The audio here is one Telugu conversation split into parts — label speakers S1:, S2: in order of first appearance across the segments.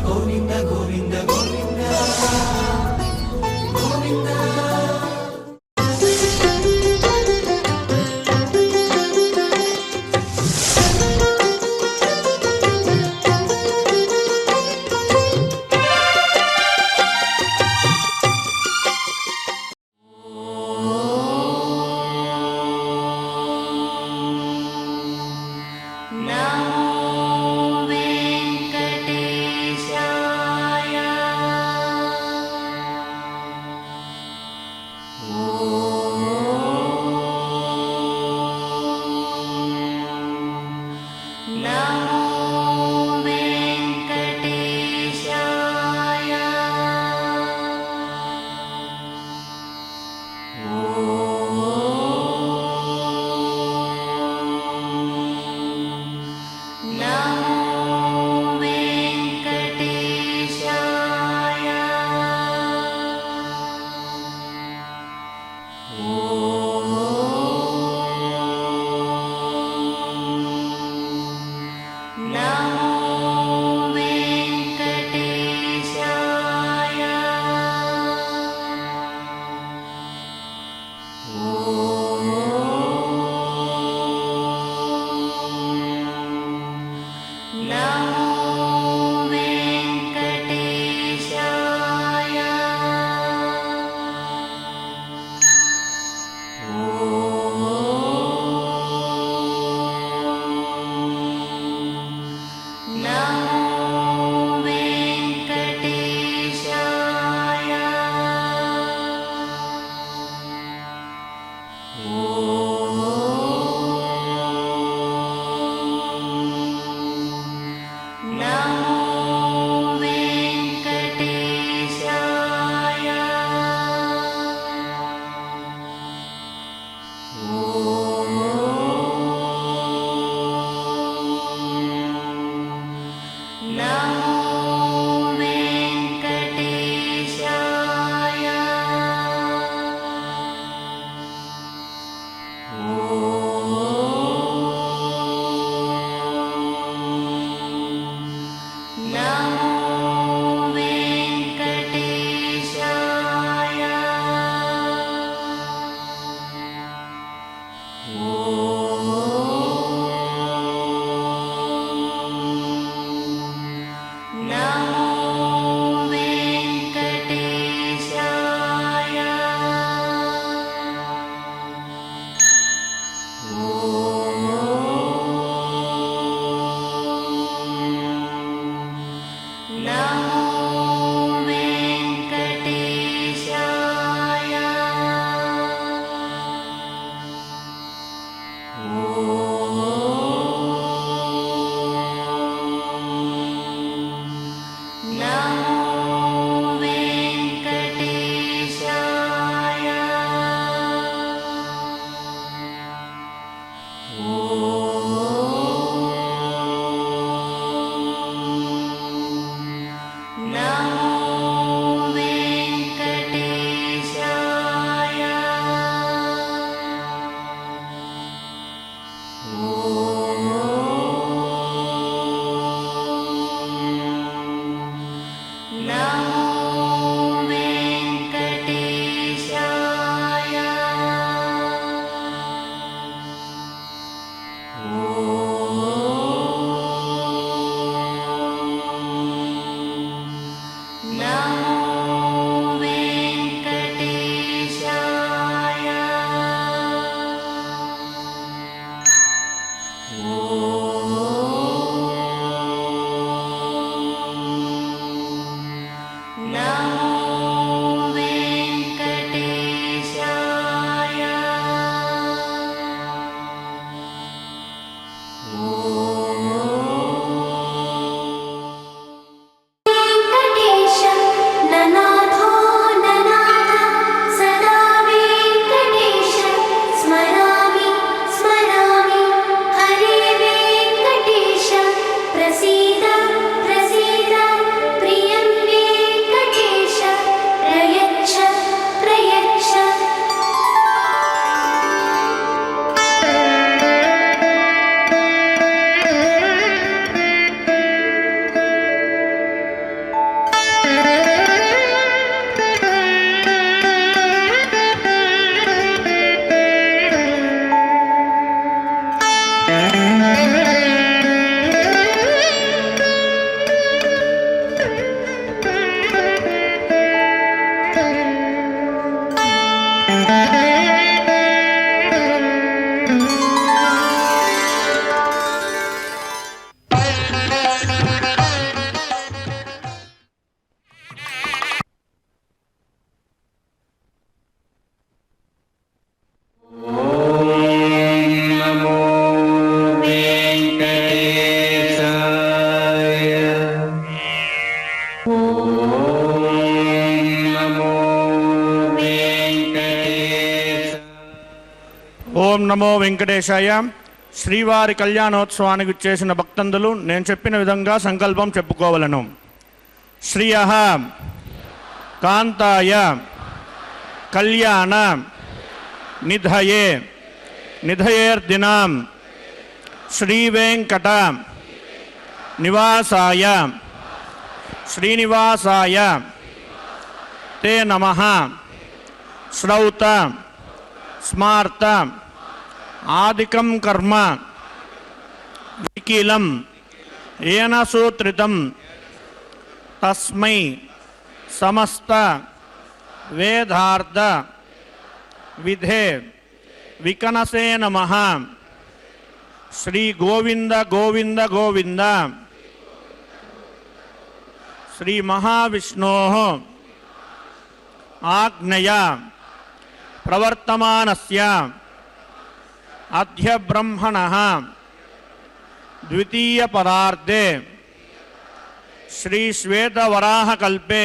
S1: గోవింద గోవింద గోవింద గోవింద
S2: నమో వెంకటేశాయ. శ్రీవారి కళ్యాణోత్సవానికి చేసిన భక్తందులు నేను చెప్పిన విధంగా సంకల్పం చెప్పుకోవలను. శ్రియః కాంతాయ కళ్యాణ నిధయే నిధయేర్దినాం శ్రీవేంకట నివాసాయ శ్రీనివాసాయ తే నమః. శ్రౌత స్మార్త ఆదికం కర్మ వికీలం ఏన సూత్రితం తస్మై సమస్త వేదార్థ విధే వికనసే నమః. శ్రీ గోవింద గోవింద గోవింద. శ్రీ మహావిష్ణోః ఆజ్ఞయ ప్రవర్తమానస్య అద్య బ్రహ్మణః ద్వితీయ పరార్ధే శ్రీ శ్వేతవరాహకల్పే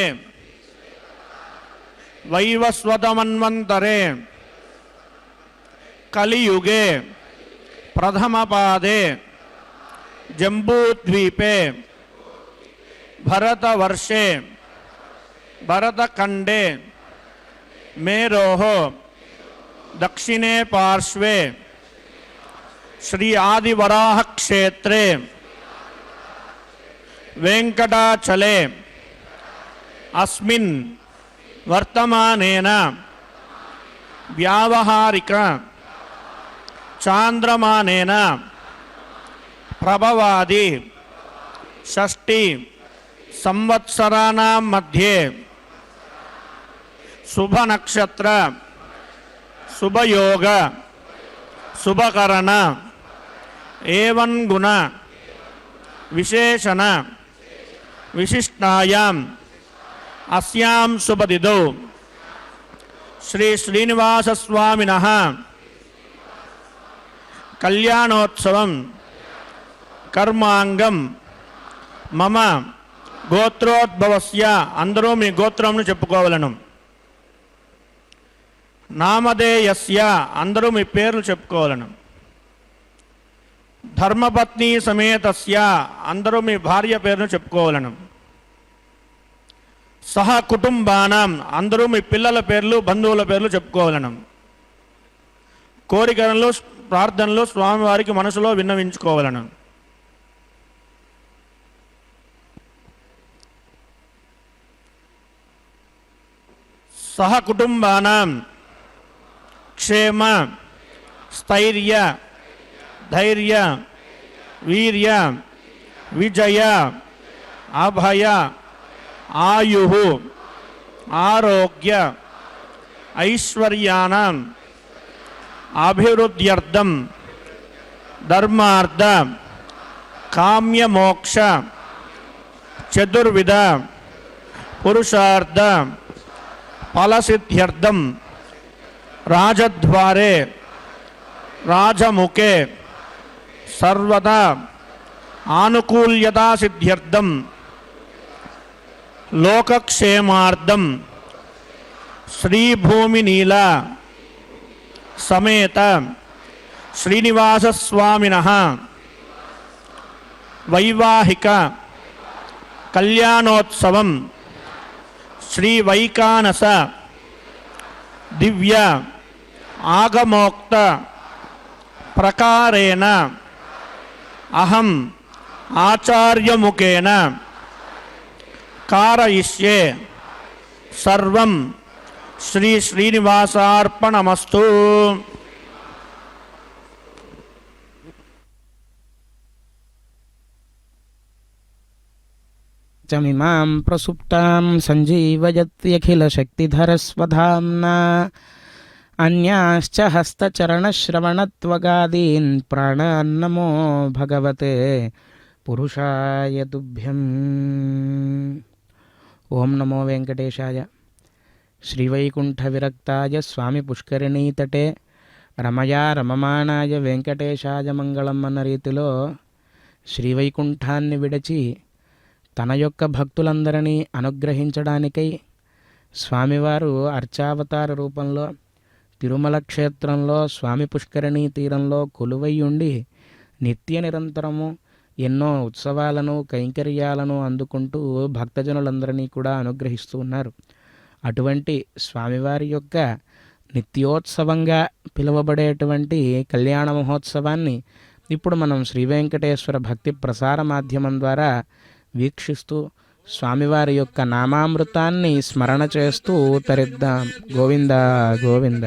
S2: వైవస్వతమన్వంతరే కలియుగే ప్రథమపాదే జంబూద్వీపే భరతవర్షే భరతఖండే మేరోః దక్షిణే పార్శ్వే శ్రీ ఆదివరాహ క్షేత్రే వెంకటాచలే అస్మిన్ వర్తమానేన వ్యావహారిక చాంద్రమానేన ప్రభవాది షష్ఠి సంవత్సరాణాం మధ్యే శుభనక్షత్ర శుభయోగ శుభకరణ ఏవం గుణ విశేషణ విశిష్టాయాం అస్యాం శుభతిథౌ శ్రీ శ్రీనివాసస్వామినః కళ్యాణోత్సవం కర్మాంగం మమ గోత్రోద్భవస్య. అందరూ మీ గోత్రంను చెప్పుకోవాలను. నామధేయస్య. అందరూ మీ పేర్లు చెప్పుకోవాలను. ధర్మపత్ని సమేతస్య. అందరూ మీ భార్య పేరును చెప్పుకోవాలను. సహ కుటుంబానాం. అందరూ మీ పిల్లల పేర్లు బంధువుల పేర్లు చెప్పుకోవాలను. కోరికలను ప్రార్థనలు స్వామివారికి మనసులో విన్నవించుకోవాలను. సహ కుటుంబానాం క్షేమ స్థైర్య ధైర్య వీర్య విజయ అభయ ఆయుః ఆరోగ్య ఐశ్వర్యానాం అభివృద్ధ్యర్థం ధర్మార్థ కామ్యమోక్ష చతుర్విధ పురుషార్థ ఫలసిద్ధ్యర్థం రాజద్వారే రాజముఖే సర్వదా ఆనుకూల్యతా సిద్ధ్యర్థం లోకక్షేమార్థం శ్రీభూమినీల సమేత శ్రీనివాసస్వామినః వైవాహిక కళ్యాణోత్సవం శ్రీ వైకానస దివ్య ఆగమోక్త ప్రకారేణ అహం ఆచార్యముఖేన కారయిష్యే. సర్వం శ్రీ శ్రీనివాసార్పణమస్తు.
S3: చమిమాం ప్రసుప్తాం సంజీవయత్యఖిలశక్తిధరస్వధామ్నా అన్యాశ్చ హస్తచరణశ్రవణత్వగాదీన్ ప్రాణాన్నమో భగవతే పురుషాయ తుభ్యం. ఓం నమో వెంకటేశాయ. శ్రీవైకుంఠ విరక్తాయ స్వామి పుష్కరిణీతటే రమయా రమమాణాయ వెంకటేశాయ మంగళం అన్న రీతిలో శ్రీవైకుంఠాన్ని విడచి తన యొక్క భక్తులందరినీ అనుగ్రహించడానికై స్వామివారు అర్చావతార రూపంలో తిరుమల క్షేత్రంలో స్వామి పుష్కరిణీ తీరంలో కొలువై ఉండి నిత్య నిరంతరము ఎన్నో ఉత్సవాలను కైంకర్యాలను అందుకుంటూ భక్తజనులందరినీ కూడా అనుగ్రహిస్తూ ఉన్నారు. అటువంటి స్వామివారి యొక్క నిత్యోత్సవంగా పిలువబడేటువంటి కళ్యాణ మహోత్సవాన్ని ఇప్పుడు మనం శ్రీ వెంకటేశ్వర భక్తి ప్రసార మాధ్యమం ద్వారా వీక్షిస్తూ స్వామివారి యొక్క నామామృతాన్ని స్మరణ చేస్తూ తరిద్దాం. గోవింద గోవింద.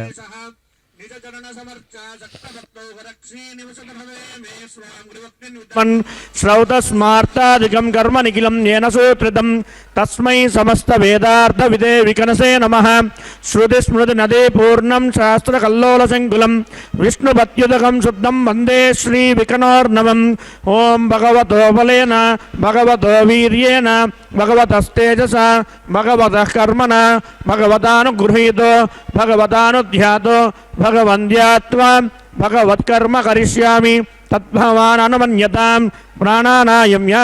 S2: శ్రౌతస్మార్తాదికం కర్మ నిఖిలం ఏన సూత్రితం తస్మై సమస్త వేదార్థ విదే వికనసే నమః. శృతి స్మృతి నదే పూర్ణం శాస్త్ర కల్లోల సంకులం విష్ణుపత్యుదకం శుద్ధం వందే శ్రీ వికనోర్నవం. ఓం భగవతో బలేన భగవతో వీర్యేణ భగవతస్తేజస భగవతః కర్మణ భగవతానుగృహీతో భగవతానుధ్యాతో భగవంద్యాత్వా భగవత్కర్మ కరిష్యామి తద్భవాన్ అనుమన్యతాం ప్రాణానాయమ్య.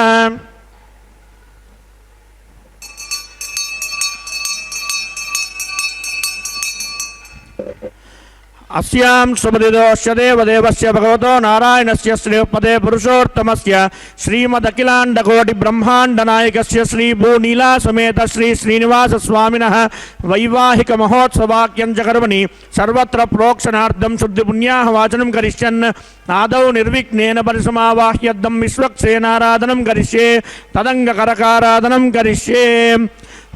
S2: అస్యాం శుభదిదోస్య దేవదేవస్య భగవతో నారాయణస్య శ్రీపదే పురుషోత్తమస్య శ్రీమదఖిలాండకోటి బ్రహ్మాండ నాయకస్య శ్రీ భూనీలా సమేత శ్రీ శ్రీనివాస స్వామినః వైవాహిక మహోత్సవాఖ్యం చ కర్మణి సర్వత్ర ప్రోక్షణార్థం శుద్ధి పుణ్యాహ వాచనం కరిష్యన్ ఆదౌ నిర్విఘ్నేన పరిసమావాహ్యద్దం విశ్వక్సేనారాధనం కరిష్యే తదంగకరకారాధనం కరిష్యే.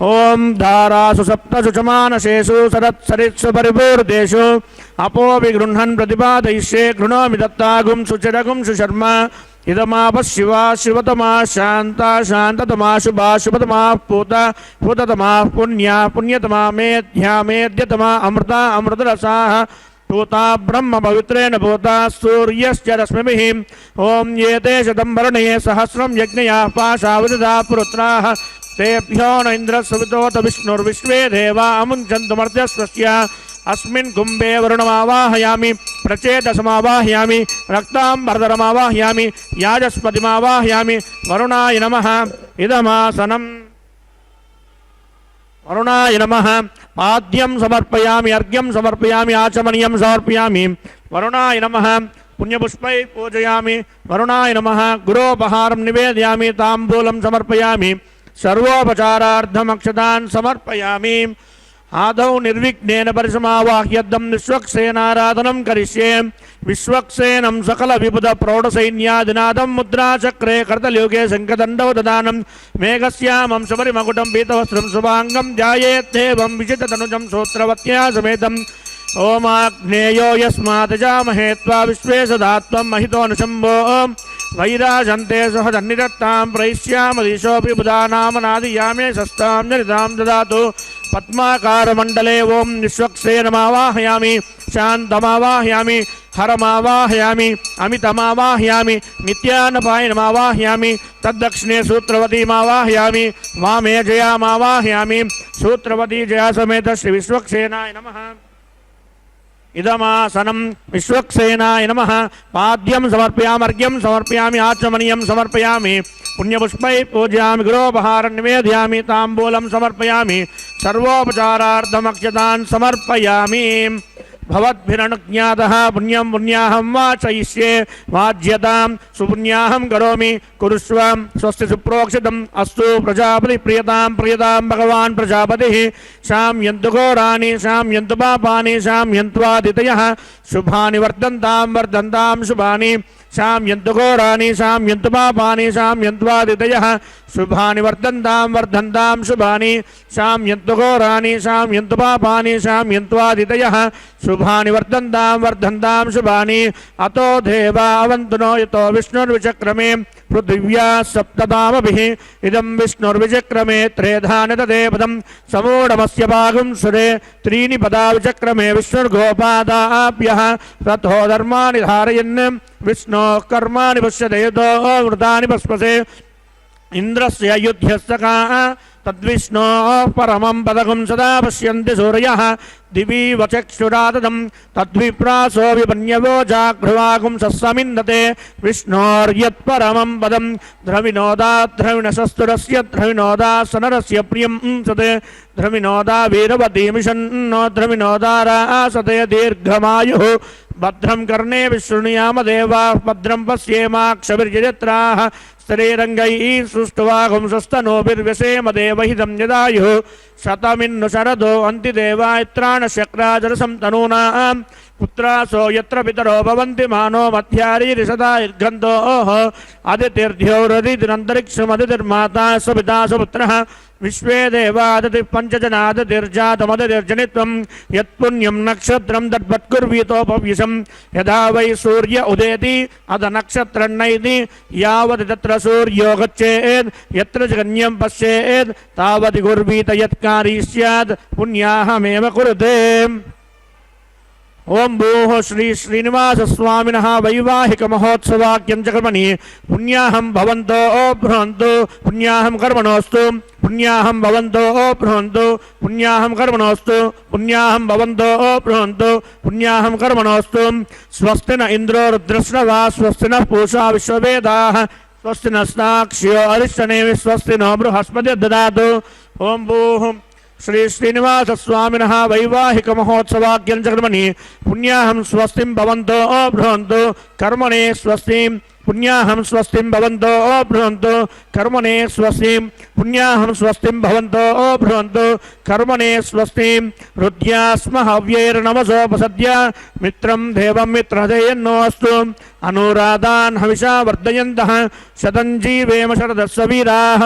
S2: ఓం ధారాసు సప్తసు చమానసేషు సరత్సరిత్సు పరిపూర్తేషు అపో విగృహన్ ప్రతిపాదయిష్యే గృణోమి దత్తాగుం సుచరగుం సుశర్మ. ఇదమాప శివా శివతమా శాంతా శాంతతమా శుభా శుభతమా పూత పూతతమా పుణ్యా పుణ్యతమా మేధ్యా మేధ్యతమా అమృత అమృతరసాః పూతా బ్రహ్మ పవిత్రేణ పూతా సూర్యశ్చ రశ్మిభిః. ఓం ఏతే శతం వర్ణే సహస్రం యజ్ఞయాః పాశావృతా పురుత్రాః तेभ्यो न इंद्रस्वितोत विष्णुर्विश्वे देवा अमुञ्चन्तुमर्त्यस्वस्य. अस्मिन् कुम्भे वरुणमावाहयामि प्रचेतसमावाहयामि रक्ताम्बरधरमावाहयामि याजस्पतिमावाहयामि. वरुणाय नमः. इदमासनम् वरुणाय नमः. पाद्यं समर्पयामि अर्घ्यं समर्पयामि आचमनीयं समर्पयामि. वरुणाय नमः. पुण्यपुष्पै पूजयामि. वरुणाय नमः. गुरोपहारं निवेदयामि ताम्बूलं समर्पयामि. सर्वोपचारार्थमक्षतान् समर्पयामि. आदौ निर्विघ्नेन परिसमावाह्यद्धं विश्वक्सेनाराधनं करिष्ये. विश्वक्सेनं सकल विबुध प्रौढसैन्यादिनादं मुद्राचक्रे कर्तलयुगे शङ्खदण्डौ ददानं मेघश्यामं शबरिमकुटं पीतवस्त्रं शुभाङ्गं ध्यायेद्धेवं विजिततनुजं सूत्रवत्या समेतम्. ओमाग्नेयो यस्मात् जामहे त्वा विश्वे सदात्वं महितोऽनुशम्भो. वैराजन्ते सहजन्निरत्तां प्रैष्यामदिशोऽपि बुधानामनादियामे शस्तां जनितां ददातु. पद्माकारमण्डले ओं विश्वक्सेनमावाहयामि शान्तमावाहयामि हरमावाहयामि अमितमावाहयामि नित्यानपायनमावाहयामि. तद्दक्षिणे सूत्रवतीमावाहयामि वामे जयामावाहयामि. सूत्रवती जया समेत श्री विश्वक्सेनाय नमः. इदमासनं विश्वक्सेनाय नमः. पाद्यं समर्पयामि अर्घ्यं समर्पयामि आचमनीयं समर्पयामि. पुण्यपुष्पै पूजयामि गुरोपहारं निवेदयामि ताम्बूलं समर्पयामि. सर्वोपचारार्थमक्षतान् समर्पयामि. भवद्भिरनुज्ञातः पुण्यं पुण्याहं वाचयिष्ये वाज्यतां सुपुण्याहं करोमि. कुरुष्व स्वस्ति सुप्रोक्षितम् अस्तु प्रजापति प्रियतां प्रियतां भगवान् प्रजापतिः. शाम्यन्तु घोराणि शाम्यन्तु पापानि शाम्यन्त्वादितयः शुभानि वर्धन्तां वर्धन्तां शुभानि. शाम्यन्तु घोराणि शाम्यन्तु पापानि शाम्यन्त्वादितयः शुभानि वर्धन्तां वर्धन्तां शुभानि. शाम्यन्तु घोराणि शाम्यन्तु पापानि शाम्यन्त्वादितयः शुभानि वर्धन्तां वर्धन्तां शुभानि. अतो देवा अवन्तु नो यतो विष्णुर्विचक्रमे पृथिव्या सप्ततामभिः. इदं विष्णुर्विचक्रमे त्रेधानि तदे पदं समूढमस्य भागं सुरे. त्रीणि पदा विचक्रमे विष्णुर्गोपादाभ्यः ततो धर्माणि धारयन् विष्णोः कर्माणि पश्यते यतो वृतानि भस्मसे. इंद्रस्य युध्यस्तका तद्विष्णो परमं पदकं सदा पश्यन्ति सूर्यः दिवीव चक्षुराददं तद्विप्रासो विपन्यवो जागृवागुं सस्समिन्दते विष्णोर्यत्परमं पदं द्रविणोदाद्रविणशस्तुरस्य द्रविणोदासनरस्य प्रियं सते द्रविणोदा वीरवतीमिषन्नो द्रविणोदारासते दीर्घमायुः भद्रं कर्णे विशृणुयाम देवाः भद्रं पश्येमाक्षभिर्यजत्राः स्त्रीरङ्गैः सुष्ठुवागुं स्वस्तनोभिर्व्यसेम देवहितं यदायुः शतमिन्नु शरदो अन्तिदेवायत्राणशक्राजरसं तनूनां पुत्रासो यत्र पितरो भवन्ति मानो मध्यारीरिषदा इर्गन्धोः आदितिर्ध्योरदितिरन्तरिक्षमदितिर्माता सपिता सुपुत्रः विश्वे देवादितिः पञ्चजनादितिर्जातमदितिर्जनित्वं यत्पुण्यं नक्षत्रं तद्वत्कुर्वीतोपव्यसं यदा वै सूर्य उदेति अध नक्षत्रन्नैति यावत् तत्र सूर्यो गच्छेत् यत्र जगन्यं पश्येत् तावत् कुर्वीत यत्कारी स्यात् पुण्याहमेव कुरुते। ओं भूः श्री श्रीनिवास स्वामिनः वैवाहिक महोत्सवाख्यं च कर्मणि पुण्याहं भवन्तो बृहन्तु पुण्याहं कर्मणोऽस्तु पुण्याहं भवन्तो बृहन्तु पुण्याहं कर्मणोऽस्तु पुण्याहं भवन्तो बृहन्तु पुण्याहं कर्मणोऽस्तु। स्वस्ति न इन्द्रो रुद्रश्रवा स्वस्ति नः पूषा विश्ववेदाः स्वस्ति नस्ताक्ष्यो अरिष्टनेमि स्वस्ति नो बृहस्पतिर्ददातु। ओं भूः श्री श्रीनिवास स्वामिनः वैवाहिक महोत्सवाख्यं च कर्मणि पुण्याहं स्वस्तिं भवन्तो बृहन्तु कर्मणे स्वस्तिं पुण्याहं स्वस्तिं भवन्तो बृहन्तु कर्मणे स्वस्तिं पुण्याहं स्वस्तिं भवन्तो बृहन्तु कर्मणे स्वस्तिं रुद्यास्म हव्यैर्नमसोपसद्य मित्रं देवं मित्रधेयन्नो अस्तु अनुराधान् हविषा वर्धयन्तः शतं जीवेम शरदस्स वीराः।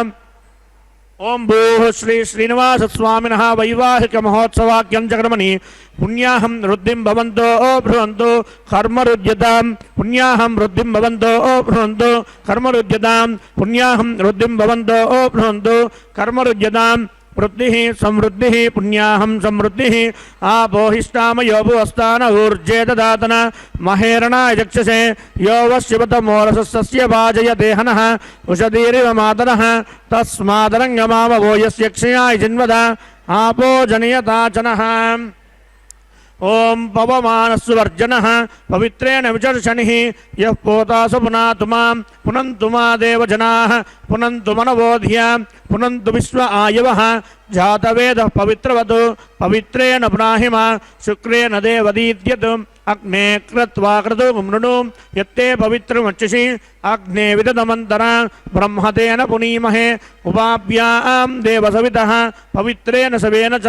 S2: ओं भूः श्री श्रीनिवास स्वामिनः वैवाहिक महोत्सवाख्यं च कर्मणि पुण्याहं रुद्धिं भवन्तो बृहन्तु कर्मरुद्यतां पुण्याहं रुद्धिं भवन्तो बृहन्तु कर्मरुद्यतां पुण्याहं रुद्धिं भवन्तो बृहन्तु कर्मरुद्यतां वृद्धिः समृद्धिः पुण्याहं समृद्धिः आपोहिष्टामयो भुवस्तान ऊर्जे ददातन महेरणाय चक्षसे यो वशिवतमोरसस्य वाजय देहनः उषधीरिव मातरः तस्मादरङ्गमावो यस्य क्षयाय जिन्वद आपो जनयताचनः। ओं पवमानस्वर्जनः पवित्रेण विचर्षणिः यः पोतास पुनातु मां पुनन्तु मा देवजनाः पुनन्तु मनवोधिया पुनन्तु विश्व आयवः जातवेदः पवित्रवतु पवित्रेण पुनाहि मा शुक्रेण देवदीद्यतु अग्ने कृत्वा क्रतु मृणु यत्ते पवित्रमर्चसि अग्ने विदधमन्तरा ब्रह्मतेन पुनीमहे उपाभ्यां देवसवितः पवित्रेण सवेन च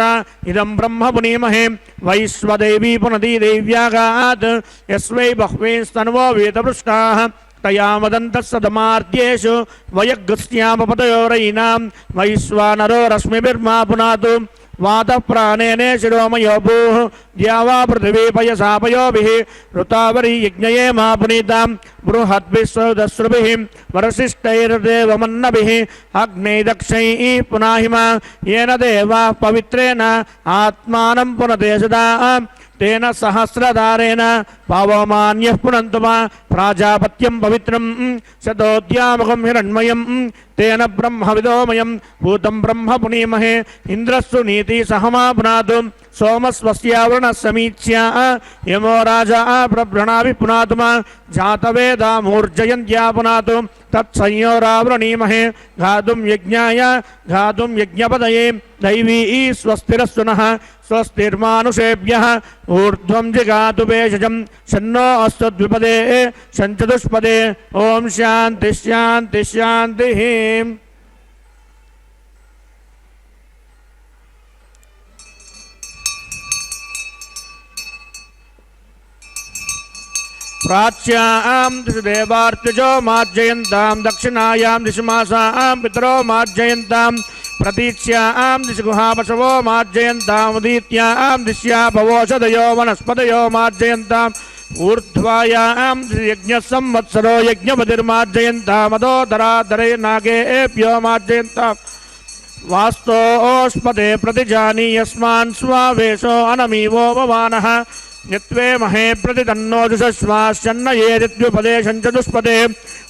S2: इदं ब्रह्म पुनीमहे वैश्वदेवी पुनदी देव्यागात् यस्वै बह्वीस्तन्वो वेदपृष्टाः तया मदन्तस्सदमार्त्येषु वयग्स्यामपतयोरयीनां वैश्वानरो रश्मिभिर्मा पुनातु वातप्राणेने शिरोमयो भूः द्यावा पृथिवी पयसा पयोभिः ऋतावरी यज्ञये मा पुनीतां बृहद्भिस्सुदश्रुभिः वरसिष्ठैर्देवमन्नभिः अग्ने दक्षैः पुनाहि मा येन देवाः पवित्रेण आत्मानं पुनते सदा तेन सहस्रधारेण पावमान्यः पुनन्तु मा प्राजापत्यं पवित्रं शतोद्यामकं हिरण्मयं तेन ब्रह्मविदोमयं भूतं ब्रह्म पुनीमहे इन्द्रस्तु नीति सहमा पुनातु सोमस्वस्यावरुणः समीच्या यमो राजा प्रभृणाभि पुनातु मा जातवेदा मूर्जयन्त्या पुनातु तत्संयोरावृणीमहे घातुं यज्ञाय घातुं यज्ञपदये दैवी स्वस्तिरस्तु नः स्वस्तिर्मानुषेभ्यः ऊर्ध्वं जिगातु भेषजं शन्नो अस्तु द्विपदे शञ्चतुष्पदे ओं शान्ति शान्ति शान्तिः। प्राच्यां दिशि देवार्त्यजो मार्जयन्तां दक्षिणायां दिशि मासां पितरो मार्जयन्तां प्रतीच्यां दिशि गुहापशवो मार्जयन्ताम् उदीत्यां दिश्या भवोषधयो वनस्पतयो मार्जयन्ताम् ऊर्ध्वायां दिशि यज्ञः संवत्सरो यज्ञपतिर्मार्जयन्तामदोदराधरे नागेभ्यो मार्जयन्ताम् वास्तोष्पदे प्रतिजानी यस्मान् स्वावेशो अनमीवो भवानः नित्वे महे प्रतितन्नोजुषश्वाश्चन्न ये ऋत्युपदेशं च दुष्पदे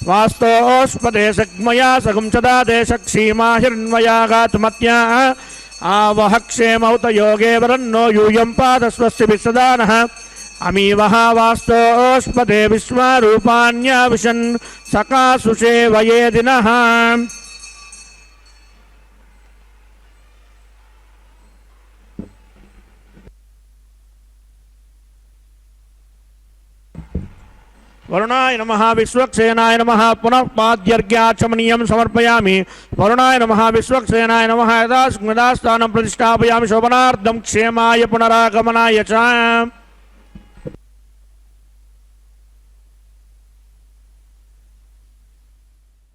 S2: वास्तोस्पदे सग्मया सगं च दादे शक्षीमा हिरण्मया गातुमत्या आवह क्षेमौत योगे वरन्नो यूयं पादस्वस्य विसदानः अमीवः वास्तोस्पदे विश्वरूपाण्याविशन् सकासुषे वयेदिनः वरुणाय नमः विश्वक्सेनाय नमः पुनः पाद्यर्घ्याचमनीयं समर्पयामि वरुणाय नमः विश्वक्सेनाय नमः यदास्मदास्थानं प्रतिष्ठापयामि शोभनार्थं क्षेमाय पुनरागमनाय च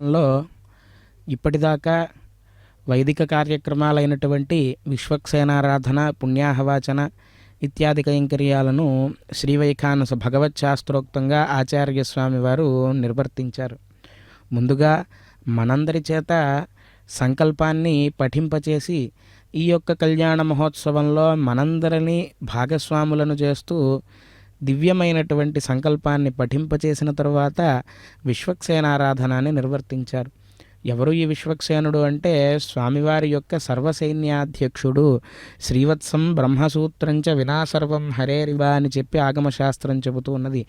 S3: లో ఇప్పటిదాకా వైదిక కార్యక్రమాలైనటువంటి విశ్వక్సేనారాధన పుణ్యాహవాచన ఇత్యాది కైంకర్యాలను శ్రీవైఖానస భగవచ్శాస్త్రోక్తంగా ఆచార్యస్వామి వారు నిర్వర్తించారు. ముందుగా మనందరి చేత సంకల్పాన్ని పఠింపచేసి ఈ యొక్క కళ్యాణ మహోత్సవంలో మనందరినీ భాగస్వాములను చేస్తూ దివ్యమైనటువంటి సంకల్పాన్ని పఠింపచేసిన తరువాత విశ్వక్సేనారాధనాన్ని నిర్వర్తించారు. ఎవరు ఈ విశ్వక్సేనుడు అంటే స్వామివారి యొక్క సర్వసైన్యాధ్యక్షుడు. శ్రీవత్సం బ్రహ్మసూత్రంచ వినాసర్వం హరేరివా అని చెప్పి ఆగమశాస్త్రం చెబుతూ ఉన్నది.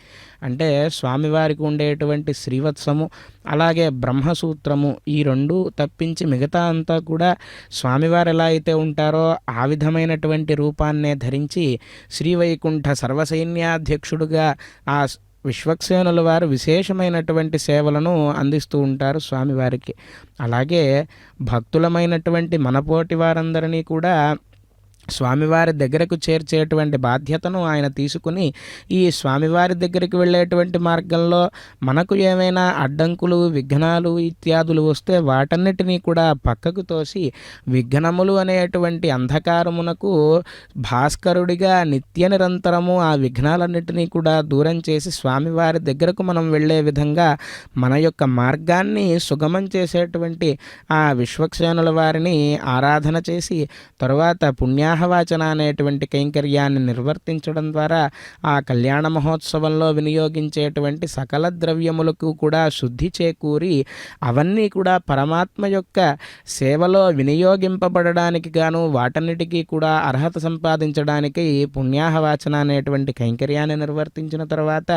S3: అంటే స్వామివారికి ఉండేటువంటి శ్రీవత్సము అలాగే బ్రహ్మసూత్రము ఈ రెండు తప్పించి మిగతా అంతా కూడా స్వామివారు ఎలా అయితే ఉంటారో ఆ విధమైనటువంటి రూపాన్నే ధరించి శ్రీవైకుంఠ సర్వసైన్యాధ్యక్షుడుగా ఆ విశ్వక్సేనుల వారు విశేషమైనటువంటి సేవలను అందిస్తూ ఉంటారు స్వామివారికి. అలాగే భక్తులమైనటువంటి మనపోటి వారందరినీ కూడా స్వామివారి దగ్గరకు చేర్చేటువంటి బాధ్యతను ఆయన తీసుకుని ఈ స్వామివారి దగ్గరికి వెళ్ళేటువంటి మార్గంలో మనకు ఏమైనా అడ్డంకులు విఘ్నాలు ఇత్యాదులు వస్తే వాటన్నిటినీ కూడా పక్కకు తోసి విఘ్నములు అనేటువంటి అంధకారమునకు భాస్కరుడిగా నిత్య నిరంతరము ఆ విఘ్నాలన్నిటినీ కూడా దూరం చేసి స్వామివారి దగ్గరకు మనం వెళ్ళే విధంగా మన యొక్క మార్గాన్ని సుగమం చేసేటువంటి ఆ విశ్వక్సేనుల వారిని ఆరాధన చేసి తరువాత పుణ్యాహవాచన అనేటువంటి కైంకర్యాన్ని నిర్వర్తించడం ద్వారా ఆ కళ్యాణ మహోత్సవంలో వినియోగించేటువంటి సకల ద్రవ్యములకు కూడా శుద్ధి చేకూరి అవన్నీ కూడా పరమాత్మ యొక్క సేవలో వినియోగింపబడడానికి గాను వాటన్నిటికీ కూడా అర్హత సంపాదించడానికి పుణ్యాహవాచన అనేటువంటి కైంకర్యాన్ని నిర్వర్తించిన తర్వాత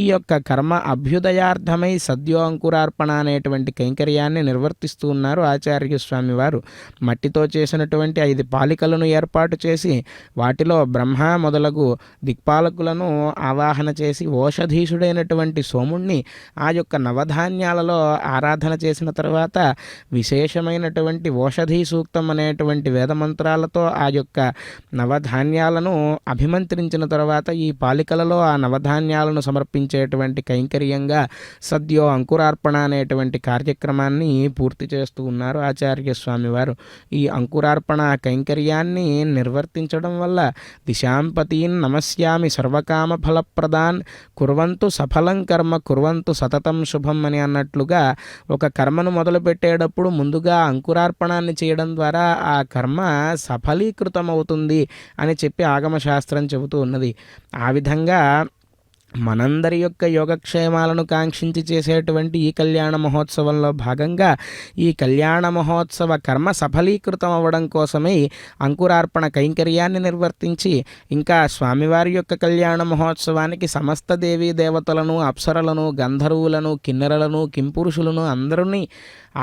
S3: ఈ యొక్క కర్మ అభ్యుదయార్థమై సద్యో అంకురార్పణ అనేటువంటి కైంకర్యాన్ని నిర్వర్తిస్తూ ఉన్నారు ఆచార్య స్వామి వారు. మట్టితో చేసినటువంటి 5 పాలికలను ఏర్పాటు చేసి వాటిలో బ్రహ్మ మొదలగు దిక్పాలకులను ఆవాహన చేసి ఓషధీశుడైనటువంటి సోముణ్ణి ఆ యొక్క నవధాన్యాలలో ఆరాధన చేసిన తర్వాత విశేషమైనటువంటి ఓషధీ సూక్తం అనేటువంటి వేదమంత్రాలతో ఆ యొక్క నవధాన్యాలను అభిమంత్రించిన తర్వాత ఈ పాలికలలో ఆ నవధాన్యాలను సమర్పించేటువంటి కైంకర్యంగా సద్యో అంకురార్పణ అనేటువంటి కార్యక్రమాన్ని పూర్తి చేస్తూ ఉన్నారు ఆచార్య స్వామి వారు. ఈ అంకురార్పణ కైంకర్యాన్ని నిర్వర్తించడం వల్ల దిశాంపతీన్ నమస్యామి సర్వకామ ఫలప్రదాన్ కుర్వంతు సఫలం కర్మ కుర్వంతు సతతం శుభం అని అన్నట్లుగా ఒక కర్మను మొదలుపెట్టేటప్పుడు ముందుగా అంకురార్పణాన్ని చేయడం ద్వారా ఆ కర్మ సఫలీకృతమవుతుంది అని చెప్పి ఆగమశాస్త్రం చెబుతూ ఉన్నది. ఆ విధంగా మనందరి యొక్క యోగక్షేమాలను కాంక్షించి చేసేటువంటి ఈ కళ్యాణ మహోత్సవంలో భాగంగా ఈ కళ్యాణ మహోత్సవ కర్మ సఫలీకృతం అవ్వడం కోసమే అంకురార్పణ కైంకర్యాన్ని నిర్వర్తించి ఇంకా స్వామివారి యొక్క కళ్యాణ మహోత్సవానికి సమస్త దేవీ దేవతలను అప్సరలను గంధర్వులను కిన్నెరలను కింపురుషులను అందరినీ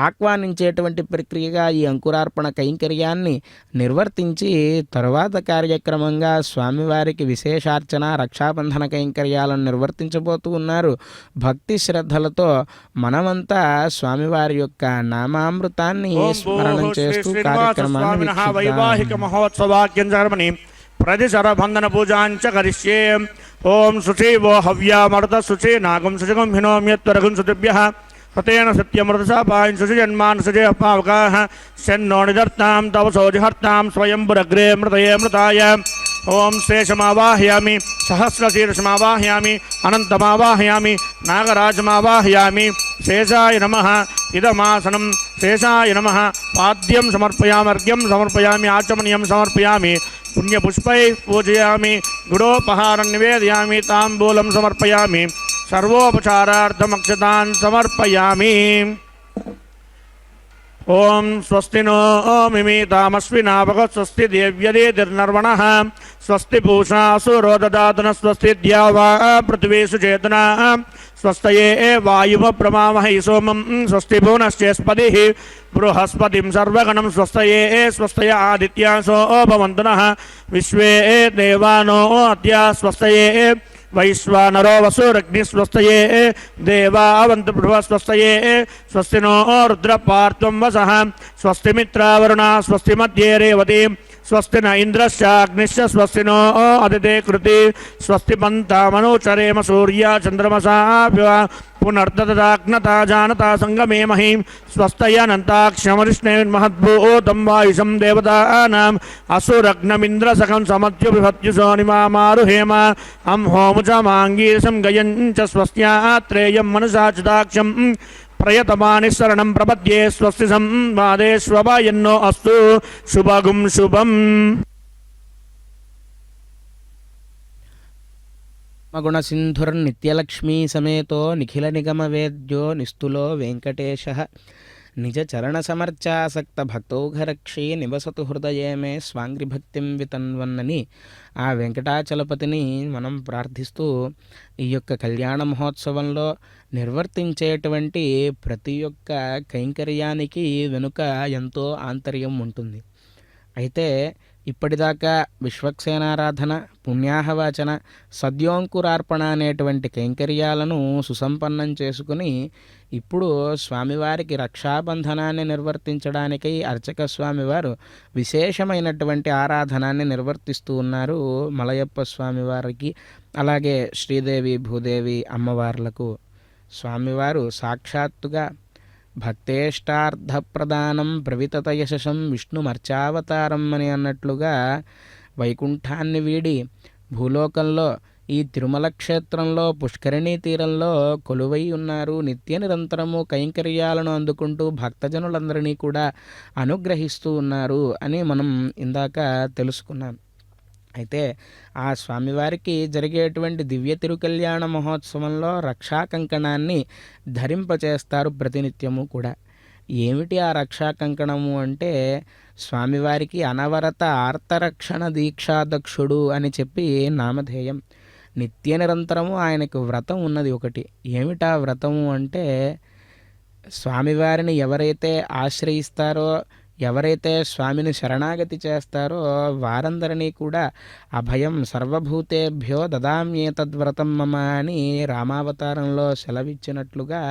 S3: ఆహ్వానించేటువంటి ప్రక్రియగా ఈ అంకురార్పణ కైంకర్యాన్ని నిర్వర్తించి తరువాత కార్యక్రమంగా స్వామివారికి విశేషార్చన రక్షాబంధన కైంకర్యాలను నిర్వర్తించబోతూ ఉన్నారు. భక్తి శ్రద్ధలతో మనమంతా స్వామివారి యొక్క నామామృతాన్ని స్మరణం చేస్తూ కార్యక్రమాన్ని
S2: వైవాహిక మహోత్సవాఖ్యం ప్రతిశరబంధన పూజాంచ కరిష్యే. ఓం శుచీవో హవ్యామృత శుచి నాగం శుచిగం హినోమ్యత్వరగం శుతిభ్యః హతేన సత్యమృతసా పాయం శుచిజన్మాన్ శుచయ పావకాః శన్నో నిదర్తాం తవ సోజిహర్తాం స్వయంపురగ్రే మృతయే మృతాయ. ఓం శేషమావాహయామి సహస్రశీర్షమావాహయామి అనంతమావాహయామి నాగరాజమావాహయామి. శేషాయ నమః ఇదమాసనం శేషాయ నమః. పాద్యం సమర్పయామి అర్ఘ్యం సమర్పయామి ఆచమనీయం సమర్పయామి పుణ్యపుష్పైः పూజయామి గుడోపహారం నివేదయామి తాంబూలం సమర్పయామి సర్వోపచారార్థమక్షతాన్ సమర్పయామి. ఓం స్వస్తి నో మిమీతామస్వినావగ స్వస్తి దేవ్యదేతిర్నర్వణః స్వస్తి పూషా అసురో దదాతున స్వస్తి ద్యావా పృథివీషు చేతనా స్వస్తయే వాయువ ప్రమామహై సోమం స్వస్తి భువనశ్చేస్పతిః బృహస్పతిం సర్వగణం స్వస్తయే స్వస్తయ ఆదిత్యాసో భవంతు నః విశ్వే దేవానో అద్య స్వస్తయే వైశ్వానరో వసురగ్ని స్వస్తయే దేవావంతు బృహస్వస్తయే స్వస్తి నో రుద్రపార్త్వం వసః స్వస్తి మిత్రావరుణ స్వస్తి మధ్యే రేవతి స్వస్తి న ఇంద్రశ్చాగ్నిశ్చ స్వస్తి నో అదితే కృతి స్వస్తి పంతామనుచరేమ సూర్య చంద్రమసాభ్య పునర్దదాగ్నతా జానతా సంగమే మహీం స్వస్తయనంతాక్షమరిష్ణేన్మహద్భూతం వాయుషం దేవతానాం అసురగ్నమింద్రసఖం సమత్యుభిభత్యుషో నిమామారుహేమ అం హోముచమాంగీరసం గయం చ స్వస్త్యాత్రేయం మనసాచిదాక్షం ప్రయతమాని శరణం ప్రపద్యే స్వస్తి సంవాదేష్వభాయన్నో అస్తు శుభగుం శుభం.
S3: గుణసింధుర్నిత్యలక్ష్మీ సమేతో నిఖిల నిగమ వేద్యో నిస్తులో వెంకటేశ నిజ చరణ సమర్చాసక్త భక్తౌఘరక్షీ నివసతు హృదయే మే స్వాంగ్రిభక్తిం వితన్వన్నని ఆ వెంకటాచలపతిని మనం ప్రార్థిస్తూ ఈ యొక్క కళ్యాణ మహోత్సవంలో నిర్వర్తించేటువంటి ప్రతి ఒక్క కైంకర్యానికి వెనుక ఎంతో ఆంతర్యం ఉంటుంది. అయితే ఇప్పటిదాకా విశ్వక్సేనారాధన, పుణ్యాహవాచన, సద్యోంకురార్పణ అనేటువంటి కైంకర్యాలను సుసంపన్నం చేసుకుని ఇప్పుడు స్వామివారికి రక్షాబంధనాన్ని నిర్వర్తించడానికై అర్చక స్వామివారు విశేషమైనటువంటి ఆరాధనాన్ని నిర్వర్తిస్తూ ఉన్నారు. మలయప్ప స్వామివారికి అలాగే శ్రీదేవి భూదేవి అమ్మవార్లకు స్వామివారు సాక్షాత్తుగా భక్తేష్టార్థప్రదానం ప్రవితత యశసం విష్ణుమర్చావతారం అని అన్నట్లుగా వైకుంఠాన్ని వీడి భూలోకంలో ఈ తిరుమల క్షేత్రంలో పుష్కరిణీ తీరంలో కొలువై ఉన్నారు. నిత్య నిరంతరము కైంకర్యాలను అందుకుంటూ భక్తజనులందరినీ కూడా అనుగ్రహిస్తూ ఉన్నారు అని మనం ఇందాక తెలుసుకున్నాం. అయితే ఆ స్వామివారికి జరిగేటువంటి దివ్య తిరుకల్యాణ మహోత్సవంలో రక్షా కంకణాన్ని ధరింపచేస్తారు ప్రతినిత్యము కూడా. ఏమిటి ఆ రక్షా కంకణము అంటే స్వామివారికి అనవరత ఆర్తరక్షణ దీక్షాదక్షుడు అని చెప్పి నామధేయం. నిత్య నిరంతరము ఆయనకు వ్రతం ఉన్నది ఒకటి. ఏమిటా వ్రతము అంటే స్వామివారిని ఎవరైతే ఆశ్రయిస్తారో, ఎవరైతే స్వామిని శరణాగతి చేస్తారో వారందరినీ కూడా అభయం సర్వభూతేభ్యో దదామ్యేతద్వ్రతం మమ అని రామావతారంలో సెలవిచ్చినట్లుగా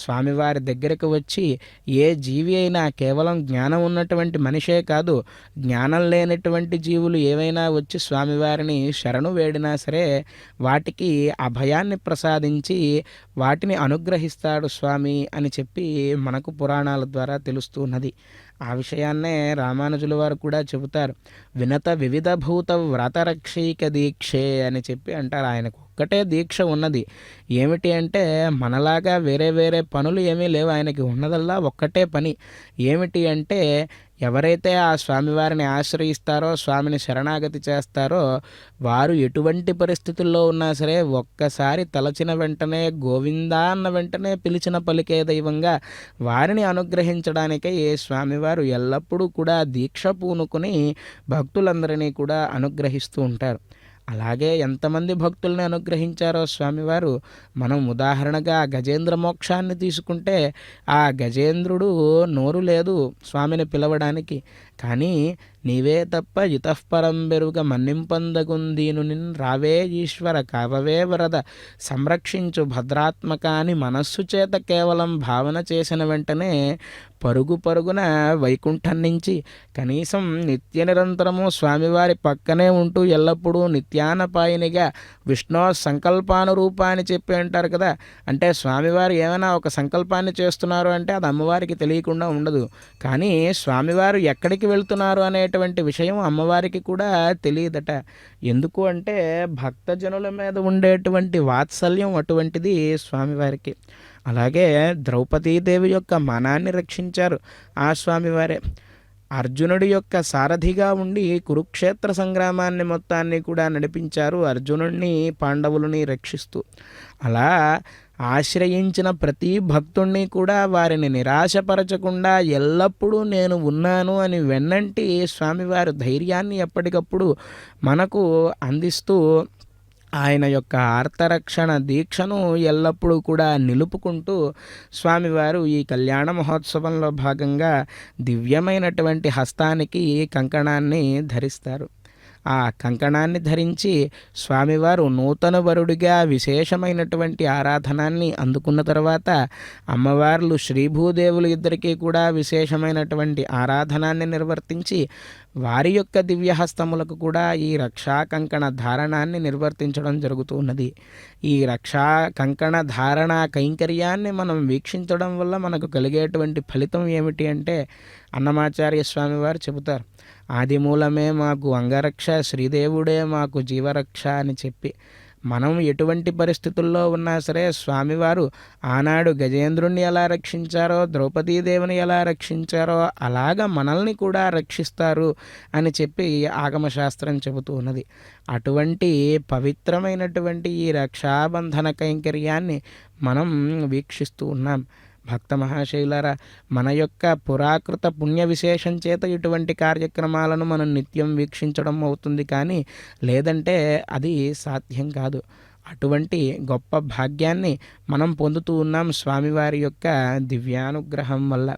S3: స్వామివారి దగ్గరకు వచ్చి ఏ జీవి అయినా కేవలం జ్ఞానం ఉన్నటువంటి మనిషే కాదు, జ్ఞానం లేనటువంటి జీవులు ఏవైనా వచ్చి స్వామివారిని శరణు వేడినా సరే వాటికి అభయాన్ని ప్రసాదించి వాటిని అనుగ్రహిస్తాడు స్వామి అని చెప్పి మనకు పురాణాల ద్వారా తెలుస్తున్నది. ఆ విషయాన్నే రామానుజుల వారు కూడా చెబుతారు. వినత వివిధ భూత వ్రతరక్షైక దీక్షే అని చెప్పి అంటారు. ఆయనకు ఒక్కటే దీక్ష ఉన్నది. ఏమిటి అంటే మనలాగా వేరే వేరే పనులు ఏమీ లేవు. ఆయనకి ఉన్నదల్లా ఒక్కటే పని. ఏమిటి అంటే ఎవరైతే ఆ స్వామివారిని ఆశ్రయిస్తారో, స్వామిని శరణాగతి చేస్తారో వారు ఎటువంటి పరిస్థితుల్లో ఉన్నా సరే ఒక్కసారి తలచిన వెంటనే గోవిందా అన్న వెంటనే పిలిచిన పలికే దైవంగా వారిని అనుగ్రహించడానికే ఏ స్వామివారు ఎల్లప్పుడూ కూడా దీక్ష పూనుకుని భక్తులందరినీ కూడా అనుగ్రహిస్తూ ఉంటారు. అలాగే ఎంతమంది భక్తుల్ని అనుగ్రహించారో స్వామివారు మనం ఉదాహరణగా గజేంద్ర మోక్షాన్ని తీసుకుంటే ఆ గజేంద్రుడు నోరు లేదు స్వామిని పిలవడానికి, కానీ నీవే తప్ప ఇతఃపరం బెరుగ మన్నింపందగుందీను నిన్ రావే ఈశ్వర కావవే వరద సంరక్షించు భద్రాత్మక అని మనస్సు చేత కేవలం భావన చేసిన వెంటనే పరుగు పరుగున వైకుంఠం నుంచి కనీసం నిత్య నిరంతరము స్వామివారి పక్కనే ఉంటూ ఎల్లప్పుడూ నిత్యానపాయనిగా విష్ణు సంకల్పానురూప అని చెప్పి అంటారు కదా. అంటే స్వామివారు ఏమైనా ఒక సంకల్పాన్ని చేస్తున్నారు అంటే అది అమ్మవారికి తెలియకుండా ఉండదు. కానీ స్వామివారు ఎక్కడికి వెళ్తున్నారు అనేటువంటి విషయం అమ్మవారికి కూడా తెలియదట. ఎందుకు అంటే భక్తజనుల మీద ఉండేటువంటి వాత్సల్యం అటువంటిది స్వామివారికి. అలాగే ద్రౌపదీదేవి యొక్క మనాన్ని రక్షించారు ఆ స్వామివారే. అర్జునుడి యొక్క సారథిగా ఉండి కురుక్షేత్ర సంగ్రామాన్ని మొత్తాన్ని కూడా నడిపించారు, అర్జునుడిని పాండవులని రక్షిస్తూ. అలా ఆశ్రయించిన ప్రతి భక్తుణ్ణి కూడా వారిని నిరాశపరచకుండా ఎల్లప్పుడూ నేను ఉన్నాను అని వెన్నంటి స్వామివారు ధైర్యాన్ని ఎప్పటికప్పుడు మనకు అందిస్తూ ఆయన యొక్క ఆర్తరక్షణ దీక్షను ఎల్లప్పుడూ కూడా నిలుపుకుంటూ స్వామివారు ఈ కళ్యాణ మహోత్సవంలో భాగంగా దివ్యమైనటువంటి హస్తానికి కంకణాన్ని ధరిస్తారు. ఆ కంకణాన్ని ధరించి స్వామివారు నూతన వరుడిగా విశేషమైనటువంటి ఆరాధనాన్ని అందుకున్న తర్వాత అమ్మవార్లు శ్రీభూదేవులు ఇద్దరికీ కూడా విశేషమైనటువంటి ఆరాధనాన్ని నిర్వర్తించి వారి యొక్క దివ్యహస్తములకు కూడా ఈ రక్షా కంకణ ధారణాన్ని నిర్వర్తించడం జరుగుతూ ఉన్నది. ఈ రక్షా కంకణ ధారణ కైంకర్యాన్ని మనం వీక్షించడం వల్ల మనకు కలిగేటువంటి ఫలితం ఏమిటి అంటే అన్నమాచార్య స్వామి వారు చెబుతారు, ఆది మూలమే మాకు అంగరక్ష, శ్రీదేవుడే మాకు జీవరక్ష అని చెప్పి మనం ఎటువంటి పరిస్థితుల్లో ఉన్నా సరే స్వామివారు ఆనాడు గజేంద్రుణ్ణి ఎలా రక్షించారో, ద్రౌపదీదేవిని ఎలా రక్షించారో అలాగ మనల్ని కూడా రక్షిస్తారు అని చెప్పి ఆగమశాస్త్రం చెబుతూ ఉన్నది. అటువంటి పవిత్రమైనటువంటి ఈ రక్షాబంధన కైంకర్యాన్ని మనం వీక్షిస్తూ ఉన్నాం. భక్త మహాశైలారా, మన యొక్క పురాకృత పుణ్య విశేషం చేత ఇటువంటి కార్యక్రమాలను మనం నిత్యం వీక్షించడం అవుతుంది, కానీ లేదంటే అది సాధ్యం కాదు. అటువంటి గొప్ప భాగ్యాన్ని మనం పొందుతూ ఉన్నాం స్వామివారి యొక్క దివ్యానుగ్రహం వల్ల.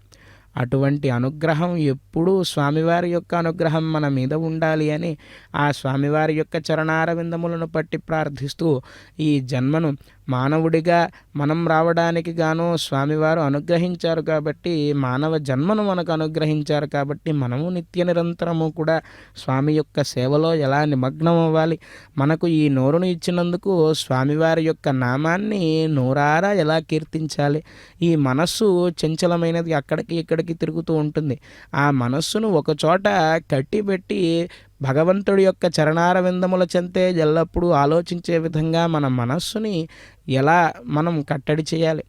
S3: అటువంటి అనుగ్రహం ఎప్పుడూ స్వామివారి యొక్క అనుగ్రహం మన మీద ఉండాలి అని ఆ స్వామివారి యొక్క చరణారవిందములను పట్టి ప్రార్థిస్తూ ఈ జన్మను మానవుడిగా మనం రావడానికి గాను స్వామివారు అనుగ్రహించారు కాబట్టి, మానవ జన్మను మనకు అనుగ్రహించారు కాబట్టి మనము నిత్య నిరంతరము కూడా స్వామి యొక్క సేవలో ఎలా నిమగ్నం అవ్వాలి, మనకు ఈ నోరును ఇచ్చినందుకు స్వామివారి యొక్క నామాన్ని నోరారా ఎలా కీర్తించాలి. ఈ మనస్సు చంచలమైనది, అక్కడికి ఇక్కడికి తిరుగుతూ ఉంటుంది. ఆ మనస్సును ఒకచోట కట్టిపెట్టి భగవంతుడి యొక్క చరణారవిందముల చెంతే ఎల్లప్పుడూ ఆలోచించే విధంగా మన మనస్సుని ఎలా మనం కట్టడి చేయాలి.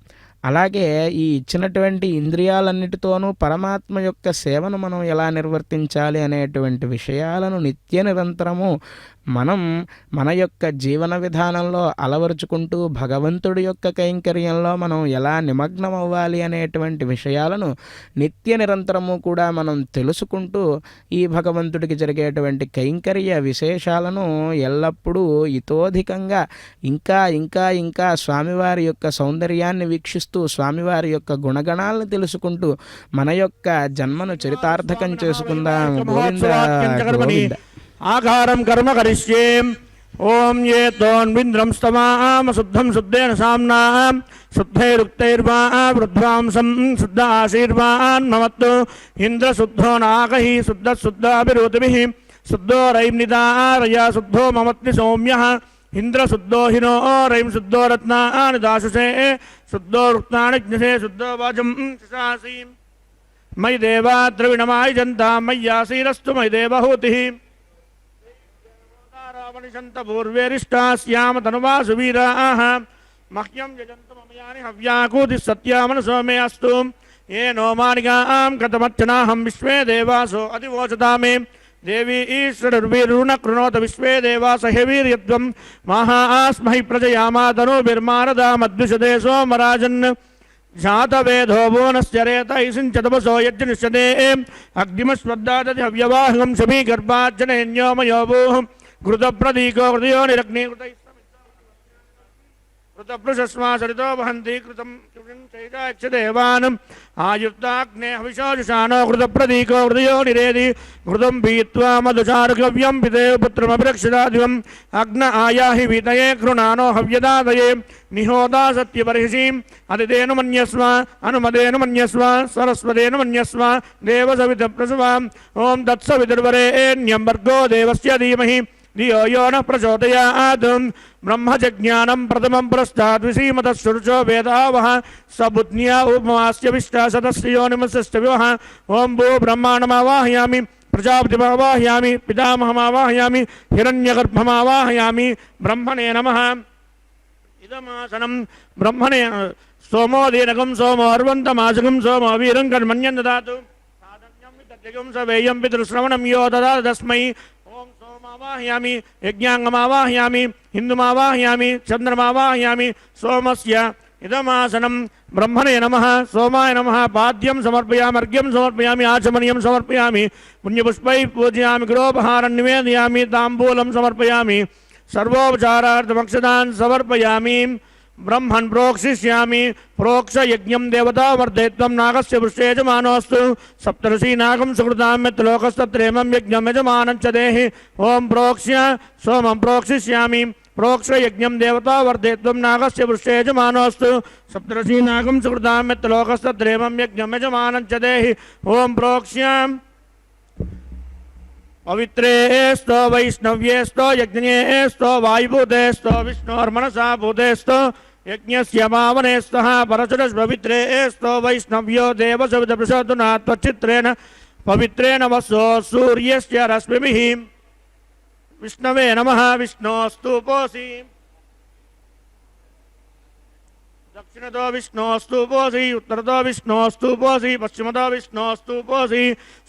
S3: అలాగే ఈ ఇచ్చినటువంటి ఇంద్రియాలన్నిటితోనూ పరమాత్మ యొక్క సేవను మనం ఎలా నిర్వర్తించాలి అనేటువంటి విషయాలను నిత్య నిరంతరము మనం మన యొక్క జీవన విధానంలో అలవరుచుకుంటూ భగవంతుడి యొక్క కైంకర్యంలో మనం ఎలా నిమగ్నం అవ్వాలి అనేటువంటి విషయాలను నిత్య నిరంతరము కూడా మనం తెలుసుకుంటూ ఈ భగవంతుడికి జరిగేటువంటి కైంకర్య విశేషాలను ఎల్లప్పుడూ ఇతోధికంగా ఇంకా ఇంకా ఇంకా స్వామివారి యొక్క సౌందర్యాన్ని వీక్షిస్తూ స్వామివారి యొక్క గుణగణాలను తెలుసుకుంటూ మన యొక్క జన్మను చరితార్థకం చేసుకుందాం. గోవింద గోవింద.
S2: ఆకారం కర్మ కరిష్యే. ఓం ఏ తోన్వింద్రం స్తమాం శుద్ధం శుద్ధేన సామ్నాం శుద్ధైరుక్తైర్వా వృద్ధ్వాంసం శుద్ధ ఆశీర్వాన్ మమత్తు ఇంద్ర శుద్ధో నాగహి శుద్ధ శుద్ధాభిరోతిభిః శుద్ధో రైమ్నిదారయ శుద్ధో మమత్ని సౌమ్యః ఇంద్ర శుద్ధో హినో రైం శుద్ధో రత్నాని దాశుషే శుద్ధో వృత్తాని జ్ఞసే శుద్ధో వాచం శశాసి మయి దేవా ద్రవిణమాయి జంతా మయ్యాసీరస్తు మయి దేవహూతిః రావణిషంత పూర్వేరిష్టాస్యామ తనువాసు వీరాః మహ్యం యజంత మమయాని హవ్యాకూతి సత్యామనసో మే అస్తు ఏ నోమానిగాం కథమర్చనాహం విశ్వే దేవాసో అతివోచతామే దేవీ ఈశ్వరుర్వీరుణ కృణోత విశ్వే దేవాస హేవీర్యత్వం మహాస్మహి ప్రజయామాతనోభిర్మారదామద్విషదే సోమరాజన్ జాతవేదో భువనశ్చరేత ఇసించతపసో యజ్ఞనిష్యతే అగ్నిమస్వద్దాదతి హవ్యవాహం శమీగర్భాజ్జనేన్యోమయోభూః ఘృతప్రదీకో హృదయో నిరగ్నీకృత కృతపృషస్మా సరితో వహంతి కృతం చైదాక్షదేవానం ఆయుక్తాగ్నే హవిషోజుషానో కృతప్రదీకో హృదయో నిరేది ఘృతం పీత్వా మధుచారుగవ్యం పితేవ పుత్రమభిరక్షితాదివం అగ్న ఆయాహి వీతయే కృణానో హవ్యదాదయే నిహోదా సత్యపరిషీం అతిథేను మన్యస్వ అనుమదేను మన్యస్వ సరస్వతేను మన్యస్వ దేవసవిత ప్రసవాం ఓం తత్సవితుర్వరేణ్యం భర్గో దేవస్య ధీమహి ధియో యో నః ప్రచోదయాత్ బ్రహ్మజ్ఞానం ప్రథమం పురస్తాద్విషీమతః శురుచో వేదావహ సబుద్ధ్యా ఉపమాస్య విష్టాశతస్య యోనిమస్య వివహ ఓం భూ బ్రహ్మాణమావాహయామి ప్రజాపతిమావాహయామి పితామహమావాహయామి హిరణ్యగర్భమావాహయామి బ్రహ్మణే నమః ఇదమాసనం బ్రహ్మణే సోమో దీనకం సోమో అర్వంతమాసకం సోమో వీరం కర్మణ్యం దదాతు సాధన్యం जगं सवेयं पितृश्रवणं यो ददाति तस्मै ओं सोमावाहयामि यज्ञाङ्गमावाहयामि हिन्दुमावाहयामि चन्द्रमावाहयामि सोमस्य इदमासनं ब्रह्मणे नमः सोमाय नमः पाद्यं समर्पयामि अर्घ्यं समर्पयामि आचमनीयं समर्पयामि पुण्यपुष्पैः पूजयामि गृहोपहारं निवेदयामि ताम्बूलं समर्पयामि सर्वोपचारार्थमक्षतान् समर्पयामि ब्रह्मन् प्रोक्षिष्यामि प्रोक्ष यज्ञं देवता वर्धयित्वं नागस्य पृष्ठे यजमानोऽस्तु सप्तर्षि नागं सुकृतां यत्लोकस्तत्रेमं यज्ञं यजमानं च देहि ओं प्रोक्ष्य सोमं प्रोक्षिष्यामि प्रोक्ष यज्ञं देवता वर्धयित्वं नागस्य पृष्ठे यजमानोऽस्तु सप्तर्षि नागं सुकृतां यत्लोकस्तत्रेमं यज्ञं यजमानं च देहि ओं प्रोक्ष्य पवित्रेस्तो वैष्णव्येस्तो यज्ञेस्तो वायुभूतेस्तो विष्णोर्मनसा भूतेस्तो यज्ञस्य पावनेस्तः परशुरस्पवित्रेस्तो वैष्णव्यो देवसविदप्रसोदुना त्वच्चित्रेण पवित्रेण वसो सूर्यस्य रश्मिभिः विष्णवे नमः विष्णोस्तुपोऽसि दक्षिणतो विष्णोस्तुपोऽसि उत्तरतो विष्णोस्तुपोऽसि पश्चिमतो विष्णोस्तुपोऽसि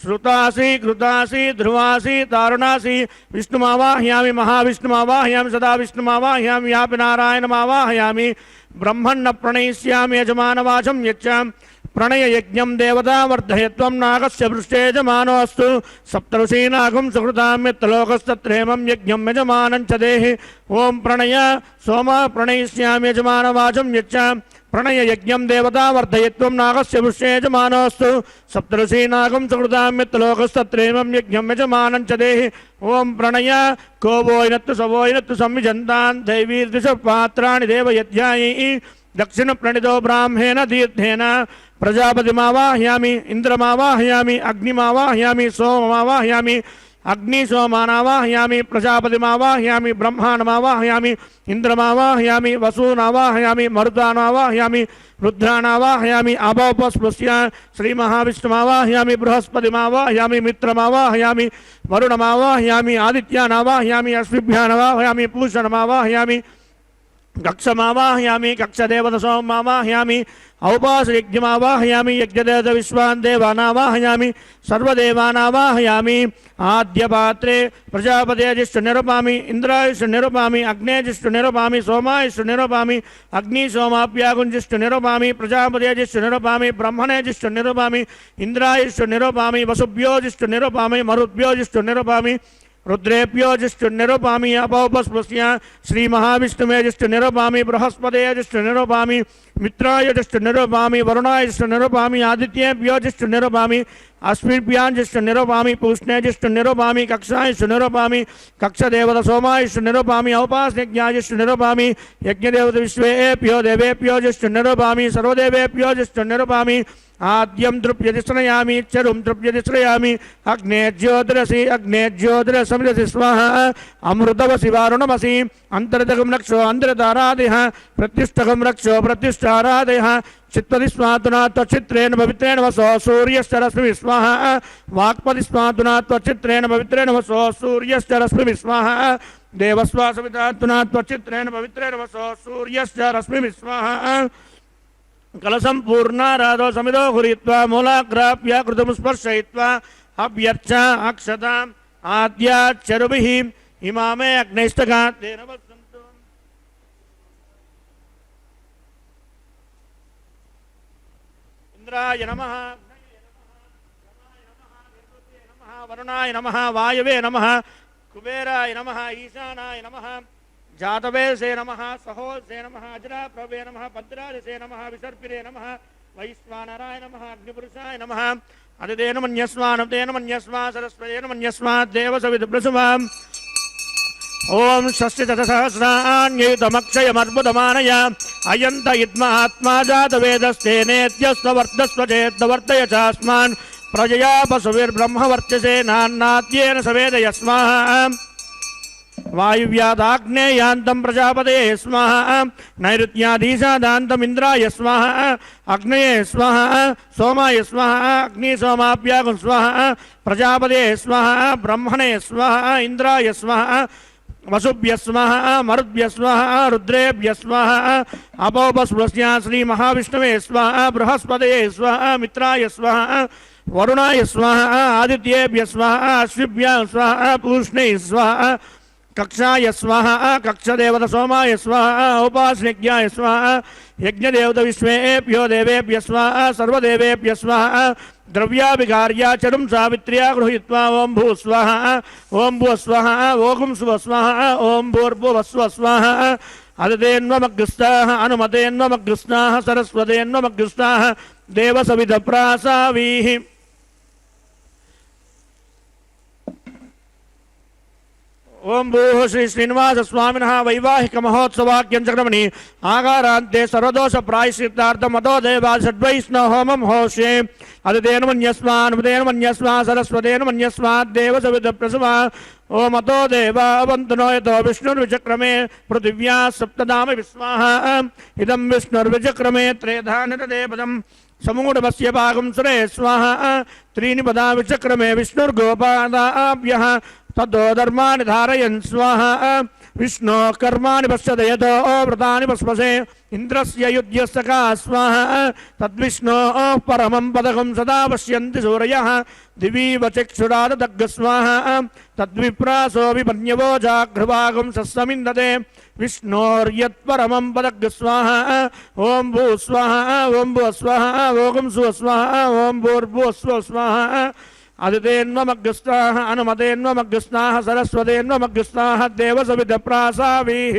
S2: श्रुतासि कृतासि ध्रुवासि तारुणासि विष्णुमावाहयामि महाविष्णुमावाहयामि सदा विष्णुमावाहयामि व्यापि नारायणमावाहयामि ब्रह्मण्ण प्रणयिष्यामि यजमानवाचं यच्च प्रणय यज्ञं देवता वर्धयत्वं नागस्य पृष्ठे यजमानोऽस्तु सप्तर्षि नागं सुकृतां यत्लोकस्तत्रेमं यज्ञं यजमानं च देहि ओं प्रणय सोम प्रणयिष्यामि यजमानवाचं यच्च प्रणय यज्ञं देवता वर्धयित्वं नागस्य पृष्ठे यजमानोऽस्तु सप्तर्षि नागं सुकृतां यत्लोकस्तत्रेमं यज्ञं यजमानं च देहि ओं प्रणय को वोयनत्तु सवोयनत्तु संविजन्तान् दैवीर्दृशपात्राणि देवयज्ञायै दक्षिण प्रणितो ब्राह्मेण तीर्थेन प्रजापतिमावाहयामि इंद्रमावाहयामि अग्निमावाहयामि सोममावाहयामि अग्निसोमानावाहयामि प्रजापतिमावाहयामि ब्रह्माणमावाहयामि इंद्रमावाहयामि वसूनावाहयामि मरुतानावाहयामि रुद्रानावाहयामि अभोपस्पृश्य श्रीमहाविष्णुमावाहयामि बृहस्पतिमावाहयामि मित्रमावाहयामि वरुणमावाहयामि आदित्यानावाहयामि अश्विभ्यानावाहयामि पूषणमावाहयामि कक्षमावाहयामि कक्षदेवतसोमावाहयामि औपासयज्ञमावाहयामि यज्ञदेवत विश्वान् देवानावाहयामि सर्वदेवानावाहयामि आद्यपात्रे प्रजापतेजिष्टु निरूपामि इन्द्रायुष्टु निरूपामि अग्नेजिष्टु निरूपामि सोमायुष्टु निरूपामि अग्निसोमाप्यागुञ्जिष्टु निरूपामि प्रजापतेजिष्टु निरूपामि ब्रह्मणेजिष्टु निरूपामि इन्द्रायुष्टु निरूपामि वसुभ्योजिष्टु निरूपामि मरुद्भ्योजिष्टु निरूपामि रुद्रेभ्योजिष्टु निरूपामि अपौपस्पृश्य श्रीमहाविष्णुमेजिष्टु निरूपामि बृहस्पतेजिष्टु निरूपामि मित्रायजिष्टु निरूपामि वरुणायजिष्टु निरूपामि आदित्येभ्योजिष्टु निरूपामि अश्विभ्याजिष्टु निरूपामि पूष्णेजिष्टु निरूपामि कक्षायजिष्टु निरूपामि कक्षदेवत सोमायजिष्टु निरूपामि औपासयज्ञायजिष्टु निरूपामि यज्ञदेवत विश्वेभ्यो देवेभ्योजिष्टु निरूपामि सर्वदेवेभ्योजिष्टु निरूपामि आद्यं तृप्यतिश्रयामि चरुं तृप्यतिश्रयामि अग्ने ज्योतिरसमिरसि स्वाहा अमृतवसि वारुणमसि अन्तर्दगं रक्षो अन्तर्तारादयः प्रत्युष्टकं रक्षो प्रत्युष्टारादयः चित्पति स्वातुना त्वचित्रेण पवित्रेण वसो सूर्यश्च रश्मिभिः स्वाहा वाक्पति स्वातुना त्वचित्रेण पवित्रेण वसो सूर्यश्च रश्मिभिः स्वाहा देवस्वासवितात्मना त्वचित्रेण पवित्रेण वसो सूर्यश्च रश्मिभिः स्वाहा कलशं पूर्णाराधो समिदो हुरित्वा मूलाग्राप्य कृतमुस्पर्शयित्वा अभ्यर्च अक्षताम् आद्याच्चरुभिः इमामे अग्नैष्टका तेन वसन्तु इंद्राय नमः वरुणाय नमः वायवे नमः कुबेराय नमः ईशानाय नमः जातवेशे नमः सहोसे नमः अजराप्रभे नमः भद्राजसे नमः विसर्पिरे नमः वैश्वानराय नमः अग्निपुरुषाय नमः अदितेन मन्यस्वानतेन मन्यस्वा सरस्वतेन मन्यस्मात् देवसविदुप्रसुवाम् ओम षष्टिशतसहस्राण्ययुतमक्षयमर्बुदमानय अयन्त इद्मात्मा जातवेदस्तेनेत्यस्ववर्धस्व चेद्वर्तय चास्मान् प्रजया पशुभिर्ब्रह्मवर्चसे नान्नाद्येन सवेदयस्माः वायुव्यादाग्नेयान्तं प्रजापतये स्वाहा नैऋत्याधीशादान्तम् इन्द्राय स्वाहा अग्नये स्वाहा सोमाय स्वाहा अग्निसोमाभ्यागुं स्वाहा प्रजापतये स्वाहा ब्रह्मणे स्वाहा इंद्राय स्वाहा वसुभ्य स्वाहा मरुद्भ्य स्वाहा रुद्रेभ्य स्वाहा अपौपस्पृश्य श्री महाविष्णवे स्वाहा बृहस्पतये स्वाहा मित्राय स्वाहा वरुणाय स्वाहा आदित्येभ्य स्वाहा अश्विभ्यः स्वाहा पूष्णैः स्वाहा कक्षाय स्वाहा कक्षदेवत सोमाय स्वाहा उपासनिज्ञाय स्वाहा यज्ञदेवत विश्वेभ्यो देवेभ्य स्वाहा सर्वदेवेभ्य स्वाहा द्रव्याभिकार्या चरुं सावित्र्या गृहीत्वा ओं भू स्वाहा ओं भुव स्वाहा ओं सुव स्वाहा ओं भूर्भुव स्व स्वाहा अदितेन्वमग्रस्ताः अनुमतेन्वमग्रस्ताः सरस्वतेन्वमग्रस्ताः देवसविधप्रासावीः ओं भूः श्री श्रीनिवास स्वामिनः वैवाहिक महोत्सवाख्यं चक्रमणि आगारान्ते सर्वदोष प्रायश्चित्तार्थं मतो देवाः षड्वैष्णव होमं होष्ये अदितेन मन्यस्मान् सरस्वतेन मन्यस्मात् देवसविधप्रसवा ओ मतो देवा अवन्तनो यतो विष्णुर्विचक्रमे पृथिव्याः सप्तनाम विस्वाहा इदं विष्णुर्विचक्रमे त्रेधानितदेपदम् समूढमस्य भागं सुरे स्वाहा त्रीणि पदा विचक्रमे विष्णुर्गोपादाभ्यः ततो धर्माणि धारयन् स्वाहा विष्णो कर्माणि पश्यत यतो व्रतानि पस्पसे इन्द्रस्य युध्यस्य का स्वाहा तद्विष्णो परमं पदकं सदा पश्यन्ति सूरयः दिवीव चक्षुरादग्ग स्वाहा तद्विप्रासो विपन्यवो जागृभागं सस्समिन्दते विष्णोर्यत्परमं पदग्ग स्वाहा ओं भू स्वाहा ओं भुव स्वाहा ओं सुव स्वाहा ओं भूर्भुव स्व स्वाहा अदितेन्वमग्रस्ताः अनुमतेन्वमग्रस्ताः सरस्वतेन्वमग्रस्ताः देवसविधप्रासावीः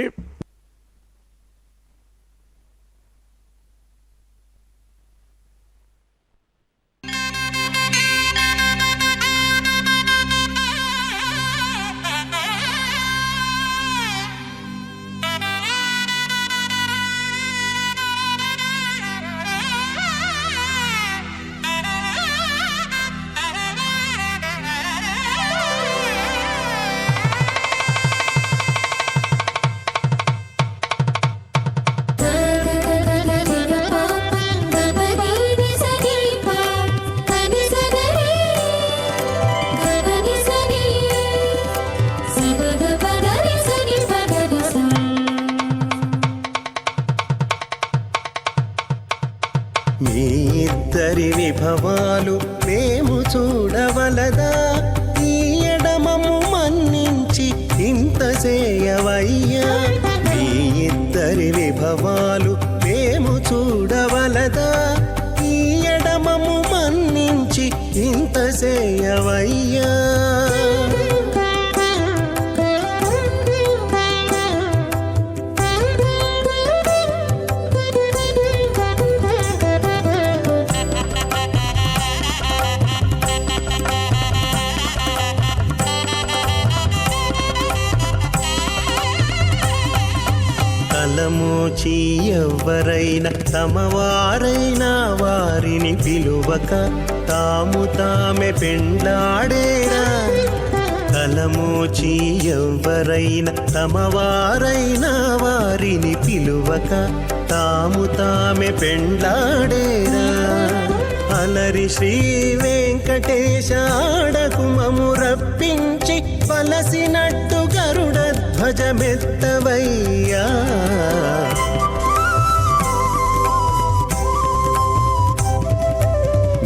S4: మీ ఇద్దరి విభవాలు మేము చూడవలదా ఈ ఎడమము మన్నించి ఇంత చేయవయ్యా మీ ఇద్దరి విభవాలు మేము చూడవలదా ఈ ఎడమము మన్నించి ఇంత చేయవయ్యా తలమోచి ఎవ్వరైనా తమవారైనా వారిని పిలువక తాము తామే పెండ్లాడేరా తలమోచి ఎవ్వరైనా తమవారైనా వారిని పిలువక తాము తామే పెండ్లాడేరా అలరి శ్రీ వెంకటేశ ఆడకుమము రప్పించి వలసినట్టు గరుడ ధ్వజమెత్తవయ్యా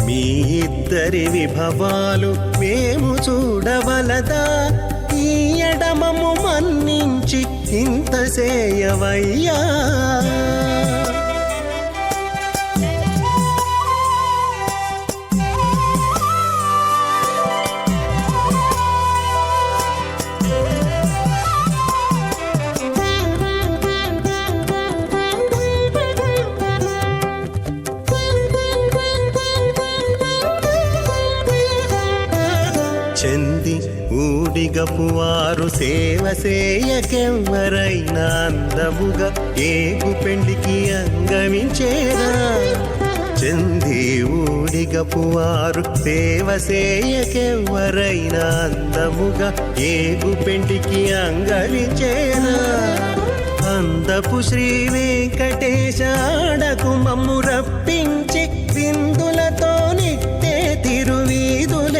S4: మీ ఇద్దరి విభవాలు మేము చూడవలదా ఈ ఎడమము మన్నించి ఇంత చేయవయ్యా చెంది ఊడిగపువారు సేవ సేయకెవ్వరైనా అందముగా ఏగు పెండికి అంగమించేరా చెంది ఊడిగపువారు సేవ సేయకెవ్వరైనా అందముగా ఏగు పెండికి అంగమించేరా అందపు శ్రీ వెంకటేశ ఆడకు మమ్ము రప్పించి విందులతో నిట్టే తిరువీధులేగవయ్యా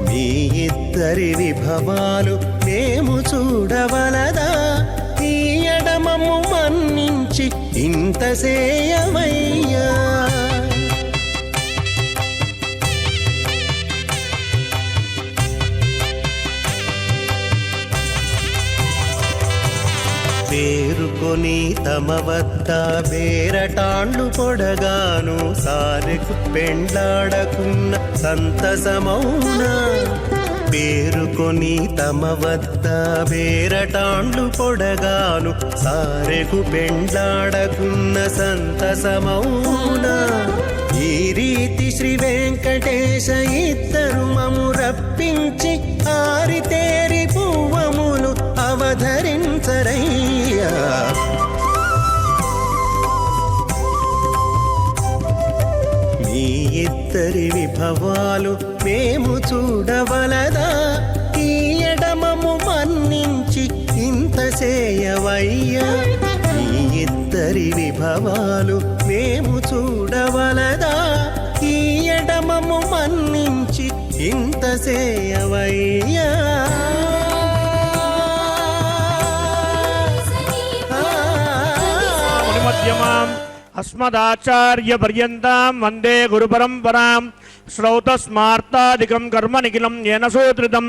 S4: మీ ఇద్దరి విభవాలు మేము చూడవలదా ఈ ఎడమము మన్నించి మన్నించి ఇంత సేయవయ్యా. పేరుకొని తమ వద్ద బేరటాండ్లు పొడగాను సారెకు పెండ్లాడకున్న సంతసమౌనా. పేరుకొని తమ వద్ద బేరటాండ్లు పొడగాను సారెకు పెండ్లాడకున్న సంతసమౌనా. ఈ రీతి శ్రీ వెంకటేశ ఇద్దరు మము రప్పించి ఆరితేరి పువ్వములు అవధరించరయ్యా. మీ ఇద్దరి విభవాలు మేము చూడవలదా, ఈ ఎడమము మన్నించి ఇంత సేయవయ్యా. ఈ ఇద్దరి విభవాలు మేము చూడవలదా, ఈ ఎడమము మన్నించి ఇంత సేయవయ్యా.
S2: మధ్యమాం అస్మదాచార్య పర్యంతం వందే గురు పరంపరాం. శ్రౌతస్మార్తాదికం కర్మ నిఖిలం येन సూత్రితం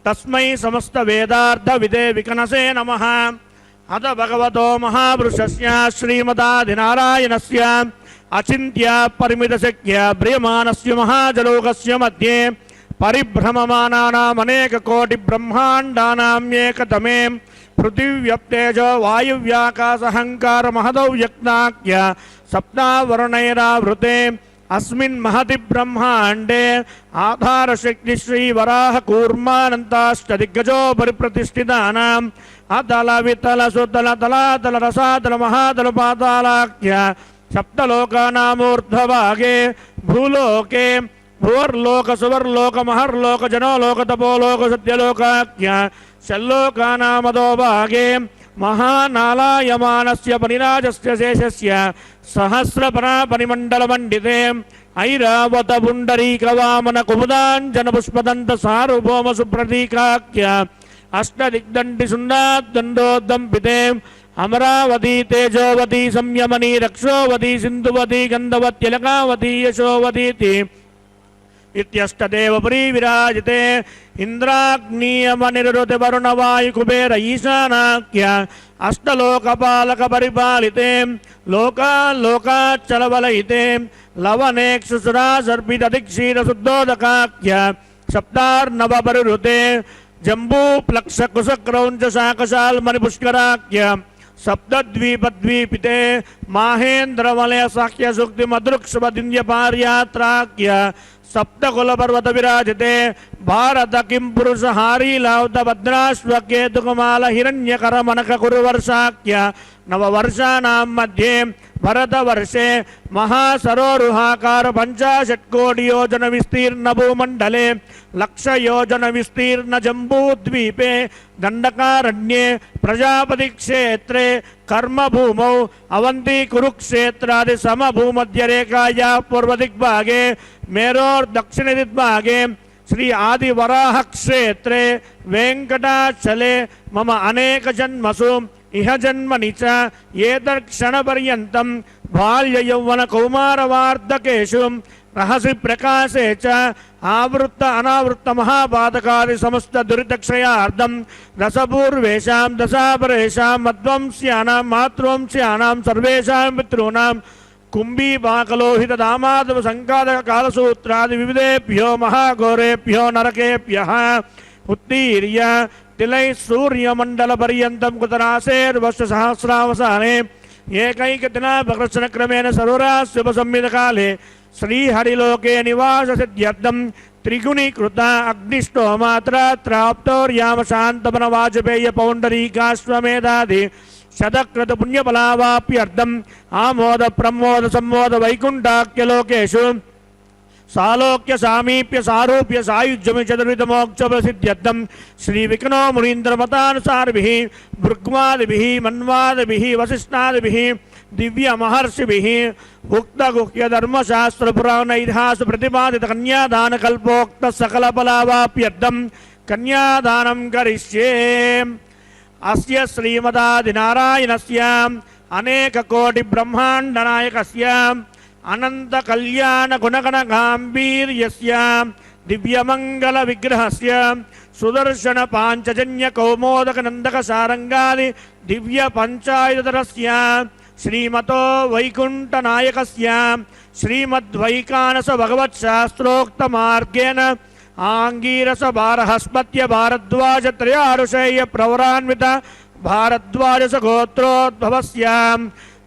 S2: తస్మై సమస్త వేదార్థ విదే వికనసే నమః. అత భగవతో మహాపురుషస్య శ్రీమదాదినారాయణస్య అచింత్య పరిమిత శక్య బ్రియమానస్య మహాజలోకస్య మధ్యే పరిభ్రమమానానాం అనేక కోటి బ్రహ్మాండానాం ఏకతమే పృథివ్యప్తేజో వాయువ్యాకాశహంకార మహదౌ వ్యక్తాఖ్య సప్తావరణైరావృతే అస్మిన్ మహతి బ్రహ్మాండే ఆధారశక్తి శ్రీవరాహ కూర్మానంతాష్టదిగ్గజో పరిప్రతిష్ఠితానాం అతల వితల సుతల తలాతల రసాతల మహాతల పాతాళాఖ్య సప్తలోకానామూర్ధ్వభాగే భూలోకే భువర్లోక సువర్లోక మహర్లోక జనోలోక తపోలోక సత్యలోకాఖ్య షల్లోకానామదో భాగే మహానాలాయమానస్య పరిరాజస్య శేషస్య సహస్రపరా పరిమండలమండితే ఐరావత పుండరీకవామన కుముదాంజన పుష్పదంత సార్వభౌమ సుప్రతీకాఖ్య అష్టదిగ్దండి సుండాద్దండోద్దంపితే అమరావతి తేజోవతి సంయమని రక్షోవతి సింధువతి గంధవత్యలకావతి యశోవతీతి ఇత్యష్టదేవ పురీ విరాజితే ఇంద్రాగ్నియమనిరుతి వరుణ వాయు కుబేర ఈశానాఖ్య అష్టలోకపాలక పరిపాలితే లోకాచలవలయితే లవనేక్షుసురా సర్పితదిక్షీర శుద్ధోదకాఖ్య సప్తార్నవ పరిరుతే జంబూ ప్లక్ష కుశక్రౌంచ శాకశాల్మణి పుష్కరాఖ్య సప్తద్వీపద్వీపితే మాహేంద్రవలయ సాఖ్య సుక్తి మదృక్షుభదిన్య పార్యాత్రాఖ్య సప్తకుల పర్వత విరాజితే భారత కిం పురుష హారీలావత భద్రాశ్వకేతుకుమాల హిరణ్యకర మనక కురువర్షాఖ్య నవవర్షానాం మధ్యే భరతవర్షే మహాసరోరుహాకార 50 కోటి యోజన విస్తీర్ణ భూమండలే 1,00,000 యోజన విస్తీర్ణ జంబూద్వీపే దండకారణ్యే ప్రజాపతి క్షేత్రే కర్మభూమౌ అవంతి కురుక్షేత్రాది సమభూమధ్యరేఖాయా పూర్వదిగ్భాగే మేరోర్దక్షిణ దిగ్భాగే శ్రీ ఆదివరాహ క్షేత్రే వెంకటాచలే మమ అనేక జన్మసు ఇహ జన్మని చ ఏతక్షణపర్యంతం బాల్య యౌవన కౌమారవార్ధకేషు రహసి ప్రకాశే చ ఆవృత్త అనావృత్త మహాపాతకాది సమస్త దురితక్షయార్థం రసపూర్వేషాం దశాపరేషాం మధ్వంస్యానాం మాతృవంశ్యానాం సర్వేషాం పితॄణాం కుంభీపాకలోహిత దామాదవ సంకాదక కాలసూత్రాది వివిధేభ్యో మహాఘోరేభ్యో నరకేభ్యః ఉత్తీర్య తిలై సూర్యమండల పర్యంతం కుతరాసేర్వర్ష సహస్రావసానే ఏకైకదిన ప్రదర్శన క్రమేణ సర్వరాశుభ సంమిత కాలే శ్రీహరిలోకే నివాస సిద్ధ్యర్థం త్రిగుణీకృత అగ్నిష్టోమాత్ర త్రాప్తోర్యామ శాంతమన వాజపేయ పౌండరీకాశ్వమేధాది శతక్రత పుణ్యఫలావాప్యర్థం ఆమోద ప్రమోద సంమోద వైకుంఠాఖ్యలోకేషు సాలోక్య సామీప్య సారూప్య సాయుజ్యమి చతుర్విధ మోక్ష ప్రసిద్ధ్యర్థం శ్రీ వికనో మునీంద్రమతానుసారిభిః భృగ్వాదిభిః మన్వాదిభిః వసిష్ఠాదిభిః దివ్య మహర్షిభిః ఉక్త గుహ్య ధర్మశాస్త్ర పురాణ ఇతిహాస ప్రతిపాదిత కన్యాదాన కల్పోక్త సకల ఫలావాప్యర్థం కన్యాదానం కరిష్యే. అస్య శ్రీమదాదినారాయణస్య అనేక కోటి బ్రహ్మాండ నాయకస్య అనంత కళ్యాణ గుణగణ గాంభీర్యస్య దివ్యమంగళ విగ్రహస్య సుదర్శన పాంచజన్య కౌమోదక నందక సారంగాది దివ్య పంచాయుధరస్య శ్రీమతో వైకుంఠ నాయకస్య శ్రీమద్వైకానస భగవత్ శాస్త్రోక్త మార్గేణ ఆంగీరస బారహస్పత్య భారద్వాజ త్రయారుషేయ ప్రవరాన్విత భారద్వాజ గోత్రోద్భవస్య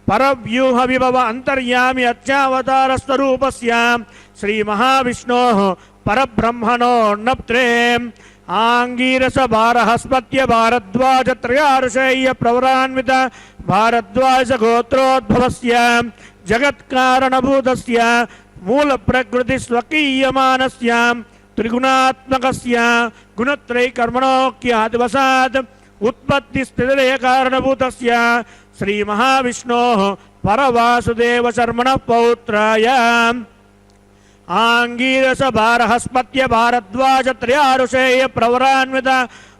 S2: పరవ్యూహ విభవ అంతర్యామి అత్యావతార స్వరూపస్య శ్రీ మహావిష్ణోః పరబ్రహ్మణోర్నప్త్రే ఆంగీరస బారహస్పత్య భారద్వాజ త్రయారుషేయ ప్రవరాన్విత భారద్వాజ గోత్రోద్భవస్య జగత్కారణభూతస్య మూల ప్రకృతి స్వకీయమానస్య త్రిగుణాత్మకస్య గుణత్రైకర్మణోక్యాదివసాత్ ఉత్పత్తి స్థితిలయ కారణభూతస్య శ్రీ మహావిష్ణోః పరవాసుదేవ శర్మణః పౌత్రాయ ఆంగీరస భారహస్పత్య భారద్వాజ త్రయారుషేయ ప్రవరాన్విత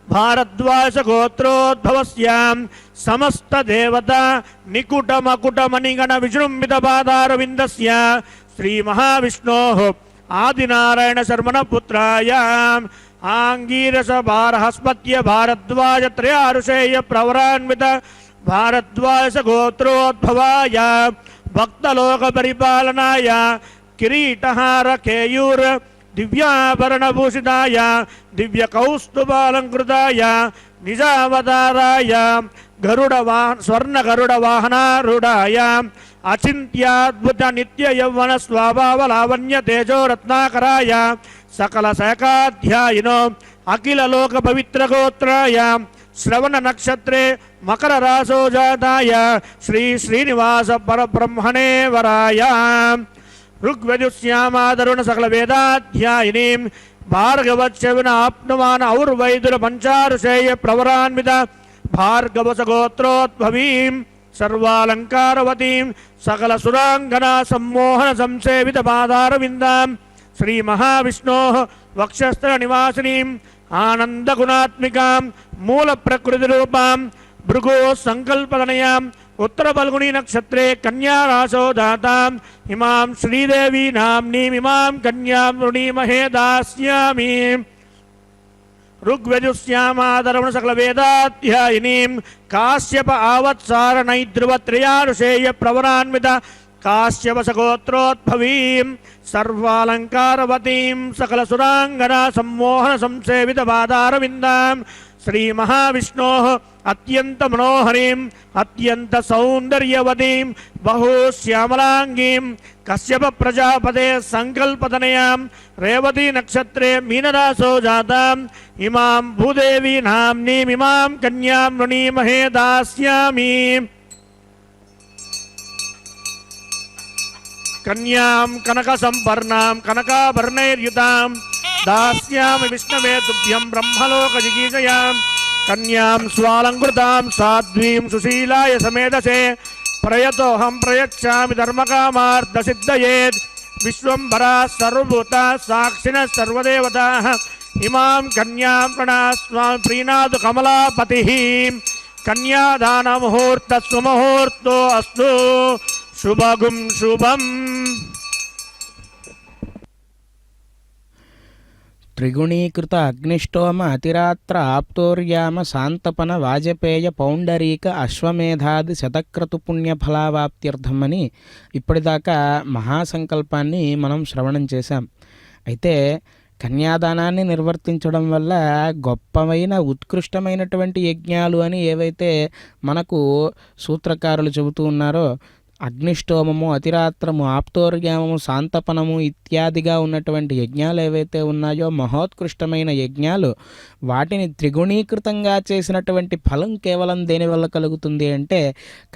S2: భారద్వాజ గోత్రోద్భవస్య సమస్త దేవత నికుట మకుట మణిగణ విజృంభిత పాదారవిందస్య శ్రీ మహావిష్ణోః ఆదినారాయణ శర్మణ పుత్రాయ ఆంగీరస భారహస్పత్య భారద్వాజ త్రయారుషేయ ప్రవరాన్విత భారద్వాజ గోత్రోద్భవాయ భక్తలోక పరిపాలనాయ కిరీటహార కేయూర్ దివ్యాభరణభూషితాయ దివ్య కౌస్తుభాలంకృతాయ నిజావతారాయ స్వర్ణ గరుడ వాహనారూఢాయ అచింత్యాద్భుత నిత్య యౌవన స్వభావ లావణ్య తేజో రత్నాకరాయ సకల శాఖాధ్యాయినో అఖిల లోక పవిత్ర గోత్రాయ శ్రవణ నక్షత్రే మకర రాసో జాతాయ శ్రీ శ్రీనివాస పరబ్రహ్మణే వరాయ ఋగ్వేదుశ్యామాదరుణ సకల వేదాధ్యాయినీం భార్గవచ్చవిన ఆప్నుమాన ఔర్వైదుల పంచారుషేయ ప్రవరాన్విత భార్గవస గోత్రోద్భవీం సర్వాలంకారవతీం సకల సురాంగనా సమ్మోహన సంసేవిత పాదారవిందాం శ్రీ మహావిష్ణోః వక్షస్థల నివాసినీం ఆనందగుణాత్మికాం మూల ప్రకృతి రూపాం భృగో సంకల్పతనయాం ఉత్తర ఫల్గుణీ నక్షత్రే కన్యా రాశో దాతాం ఇమాం శ్రీదేవి నామ్నీమిమాం కన్యాం వృణీమహే దాస్యామి ఋగ్వేదుశ్యామాదరవణ సకల వేదాధ్యాయినీం కాశ్యప ఆవత్సార నైద్రువ త్రయారుషేయ ప్రవరాన్విత కాశ్యపస గోత్రోద్భవీం సర్వాలంకారవతీం సకల సురాంగనా సమ్మోహన సంసేవిత పాదారవిందాం శ్రీ మహావిష్ణోః అత్యంత మనోహరీం అత్యంత సౌందర్యవతీం బహుశ్యామలాంగీం కశ్యప ప్రజాపతే సంకల్పతనయాం రేవతీ నక్షత్రే మీనరాశో జాతాం ఇమాం భూదేవి నామ్నీమిమాం కన్యాం వృణీమహే దాస్యామి కన్యాం కనక సంపర్ణాం కనకాభరణైర్యుతాం దాస్యామి విష్ణవే తుభ్యం బ్రహ్మలోక జిగీషయాం కన్యాం స్వాలంకృతాం సాధ్వీం సుశీలాయ సమేధసే ప్రయతోహం ప్రయచ్చామి ధర్మకామార్థ సిద్ధయేత్ విశ్వంభరా సర్వభూతా సాక్షిణ సర్వదేవతాః ఇమాం కన్యాం ప్రణాస్వామి ప్రీణాదు కమలాపతిః కన్యాదాన ముహూర్త సుముహూర్తో అస్తు శుభగుం శుభం.
S3: త్రిగుణీకృత అగ్నిష్టోమ అతిరాత్ర ఆప్తోర్యామ శాంతపన వాజపేయ పౌండరీక అశ్వమేధాది శతక్రతు పుణ్యఫలావాప్త్యర్థం అని ఇప్పటిదాకా మహాసంకల్పాన్ని మనం శ్రవణం చేశాం. అయితే కన్యాదానాన్ని నిర్వర్తించడం వల్ల గొప్పమైన ఉత్కృష్టమైనటువంటి యజ్ఞాలు అని ఏవైతే మనకు సూత్రకారులు చెబుతూ ఉన్నారో అగ్నిష్టోమము అతిరాత్రము ఆప్తోర్యామము శాంతపనము ఇత్యాదిగా ఉన్నటువంటి యజ్ఞాలు ఏవైతే ఉన్నాయో మహోత్కృష్టమైన యజ్ఞాలు వాటిని త్రిగుణీకృతంగా చేసినటువంటి ఫలం కేవలం దేనివల్ల కలుగుతుంది అంటే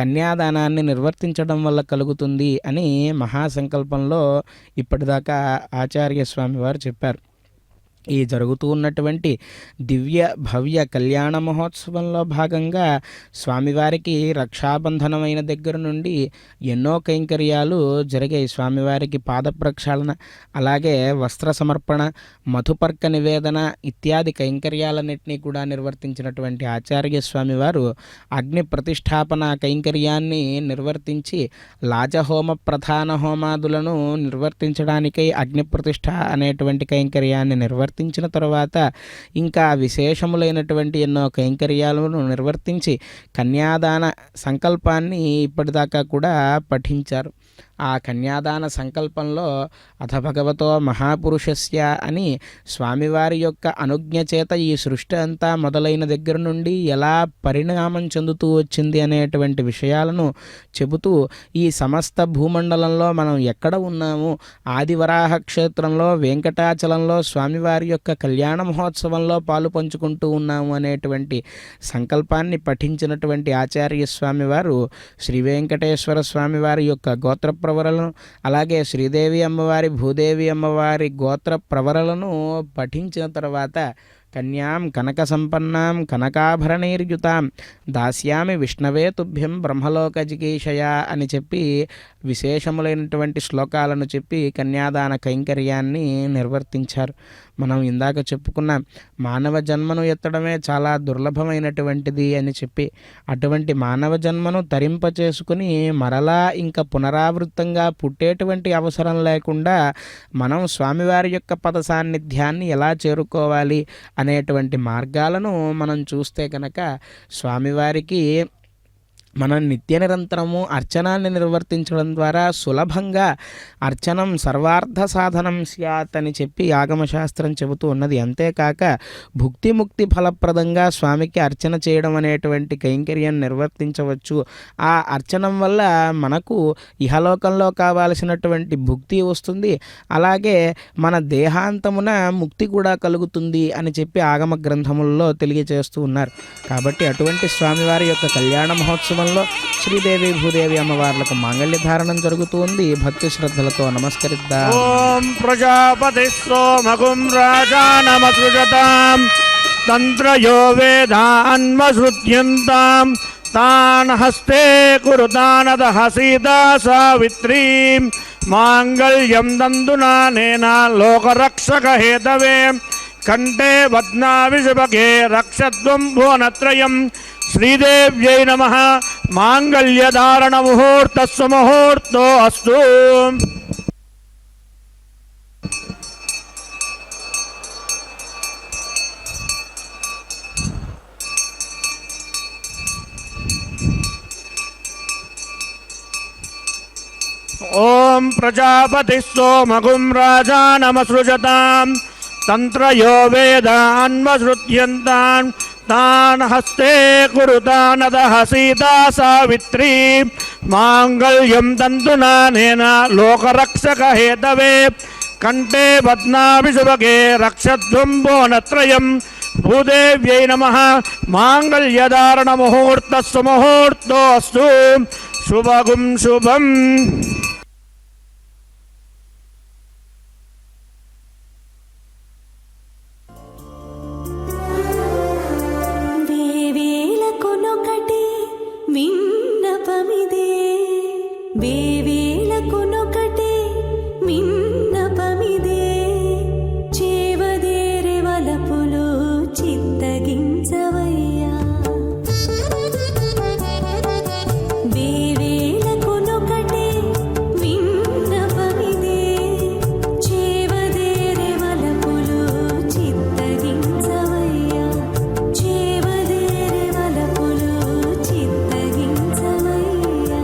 S3: కన్యాదానాన్ని నిర్వర్తించడం వల్ల కలుగుతుంది అని మహాసంకల్పంలో ఇప్పటిదాకా ఆచార్య స్వామి వారు చెప్పారు. ఈ జరుగుతూ ఉన్నటువంటి దివ్య భవ్య కళ్యాణ మహోత్సవంలో భాగంగా స్వామివారికి రక్షాబంధనమైన దగ్గర నుండి ఎన్నో కైంకర్యాలు జరిగాయి. స్వామివారికి పాద ప్రక్షాళన, అలాగే వస్త్ర సమర్పణ, మధుపర్క నివేదన ఇత్యాది కైంకర్యాలన్నింటినీ కూడా నిర్వర్తించినటువంటి ఆచార్య స్వామివారు అగ్ని ప్రతిష్టాపన కైంకర్యాన్ని నిర్వర్తించి లాజహోమ ప్రధాన హోమాదులను నిర్వర్తించడానికై అగ్ని ప్రతిష్ఠ అనేటువంటి కైంకర్యాన్ని నిర్వర్తించిన తర్వాత ఇంకా విశేషములైనటువంటి ఎన్నో కైంకర్యాలను నిర్వర్తించి కన్యాదాన సంకల్పాన్ని ఇప్పటిదాకా కూడా పఠించారు. ఆ కన్యాదాన సంకల్పంలో అథ భగవతో మహాపురుషస్య అని స్వామివారి యొక్క అనుజ్ఞ చేత ఈ సృష్టి అంతా మొదలైన దగ్గర నుండి ఎలా పరిణామం చెందుతూ వచ్చింది అనేటువంటి విషయాలను చెబుతూ ఈ సమస్త భూమండలంలో మనం ఎక్కడ ఉన్నాము, ఆదివరాహ క్షేత్రంలో వెంకటాచలంలో స్వామివారి యొక్క కళ్యాణ మహోత్సవంలో పాలు పంచుకుంటూ ఉన్నాము అనేటువంటి సంకల్పాన్ని పఠించినటువంటి ఆచార్య స్వామివారు శ్రీ వెంకటేశ్వర స్వామివారి యొక్క గోత్ర ప్రవరలను, అలాగే శ్రీదేవి అమ్మవారి భూదేవి అమ్మవారి గోత్ర ప్రవరలను పఠించిన తర్వాత కన్యాం కనక సంపన్నాం కనకాభరణైర్యుతాం దాస్యామి విష్ణవే తుభ్యం బ్రహ్మలోక జిగీషయ అని చెప్పి విశేషములైనటువంటి శ్లోకాలను చెప్పి కన్యాదాన కైంకర్యాన్ని నిర్వర్తించారు. మనం ఇందాక చెప్పుకున్న మానవ జన్మను ఎత్తడమే చాలా దుర్లభమైనటువంటిది అని చెప్పి అటువంటి మానవ జన్మను తరింపచేసుకుని మరలా ఇంకా పునరావృత్తంగా పుట్టేటువంటి అవసరం లేకుండా మనం స్వామివారి యొక్క పద సాన్నిధ్యాన్ని ఎలా చేరుకోవాలి అనేటువంటి మార్గాలను మనం చూస్తే కనుక స్వామివారికి మనం నిత్య నిరంతరము అర్చనాన్ని నిర్వర్తించడం ద్వారా సులభంగా అర్చనం సర్వార్థ సాధనం స్యాత్ అని చెప్పి ఆగమశాస్త్రం చెబుతూ ఉన్నది. అంతేకాక భుక్తిముక్తి ఫలప్రదంగా స్వామికి అర్చన చేయడం అనేటువంటి కైంకర్యం నిర్వర్తించవచ్చు. ఆ అర్చనం వల్ల మనకు ఇహలోకంలో కావాల్సినటువంటి భుక్తి వస్తుంది, అలాగే మన దేహాంతమున ముక్తి కూడా కలుగుతుంది అని చెప్పి ఆగమ గ్రంథములలో తెలియజేస్తూ ఉన్నారు. కాబట్టి అటువంటి స్వామివారి యొక్క కళ్యాణ మహోత్సవం శ్రీదేవి భూదేవి అమ్మవార్లకు మాంగళ్య ధారణం జరుగుతుంది. భక్తి శ్రద్ధలతో నమస్కరిద్దాం.
S2: ఓం ప్రజాపతి సోమగుం రాజానమసృజతాం తంత్రయో వేదాన్మసృజ్యంతాం తాన్ హస్తే కురుతానదః సీతా సావిత్రీం మాంగళ్యం దందునానేన లోకరక్షక హేతవే కంఠే బధ్నామి శుభగే రక్షత్వం భువనత్రయం. శ్రీదేవ్యై నమః. మాంగళ్యధారణ ముహూర్తస్సు ముహూర్తో అస్తు. ఓం ప్రజాపతి సోమగుం రాజానమసృజతాం తంత్రయో వేదాన్మసృజ్యంతాన్ తాన్ హస్తే కురుతానదః సీతా సావిత్రీ మాంగళ్యం తంతునానేన లోకరక్షక హేతవే కంఠే బధ్నామి శుభగే రక్షత్వం భువనత్రయం. భూదేవ్యై నమః. మాంగళ్యధారణ ముహూర్తస్సు ముహూర్తో అస్తు. శుభగుం శుభం.
S5: విన్నపమిదే వేవేళకునొకటే విన్నపమిదే చేవదేరే వలపులు చిత్తగించవయ్యా వేవేళకునొకటే విన్నపమిదే చేవదేరే వలపులు చిత్తగించవయ్యా చేవదేరే వలపులు చిత్తగించవయ్యా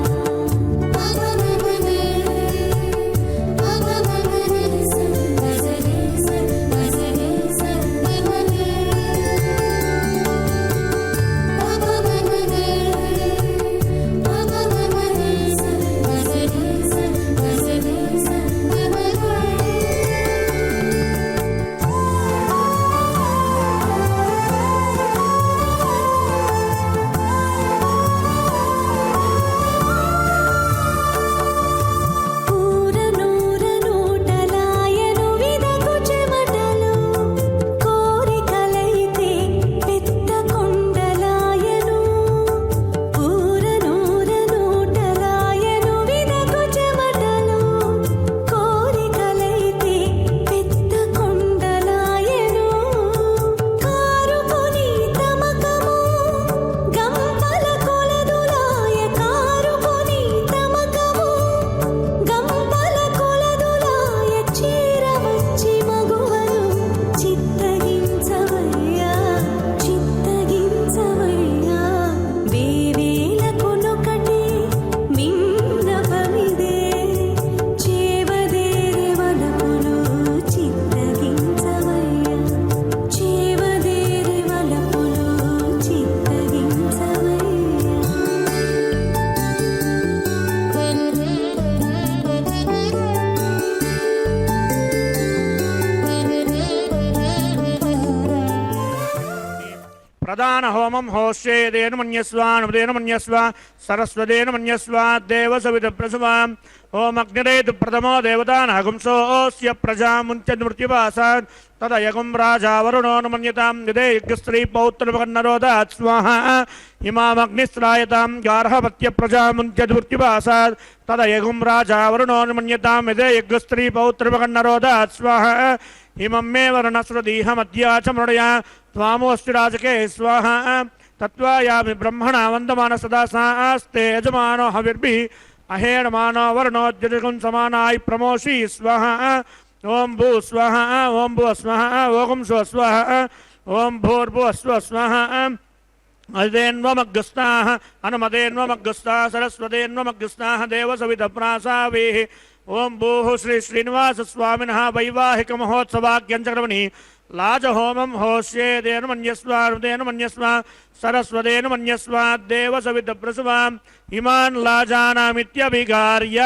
S2: ప్రధాన హోమం హోష్యేదేన మన్యస్వానుదేన మన్యస్వ సరస్వదేన మన్యస్వ దేవసవిత ప్రసవ ఓం అగ్నిరేతు ప్రథమో దేవతానాగుంసోస్య ప్రజాముంచమృత్యువాసాన్ తదయగుం రాజా వరుణో మన్యతాం యదే యజ్ఞస్త్రీ పౌత్రమకన్నరోదాత్ స్వాహ ఇమామగ్నిస్త్రాయతాం గార్హపత్య ప్రజాముంచమృత్యువాసాన్ తదయగుం రాజా వరుణో మన్యతాం యదే యజ్ఞస్త్రీ పౌత్రమకన్నరోదాత్ స్వాహ ఇమం మే వరుణస్వదీహమద్యా చ మృడయా త్వామోऽस्ति రాజకే స్వాహ తత్వాయామి బ్రహ్మణా వందమాన సదా సాస్తే యజమానో హవిర్భిః అహేణమానో వరుణోద్యజకం సమానాయ ప్రమోషి స్వాహ ఓం భూ స్వాహ ఓం భూ స్వాహ ఓం స్వ స్వాహ ఓం భూర్భు స్వ స్వాహ అదేన్వమగ్రస్తాః అనుమదేన్వమగ్రస్తాః సరస్వదేన్వమగ్రస్తాః దేవసవితప్రాసావేః ఓం భూః శ్రీ శ్రీనివాస స్వామినః వైవాహిక మహోత్సవాఖ్యంచక్రమణి లాజహోమం హోష్యేదేన మన్యస్వానుదేన మన్యస్వ సరస్వదేన మన్యస్వ దేవసవితప్రసవ ఇమాన్ లాజానామిత్యభిగార్య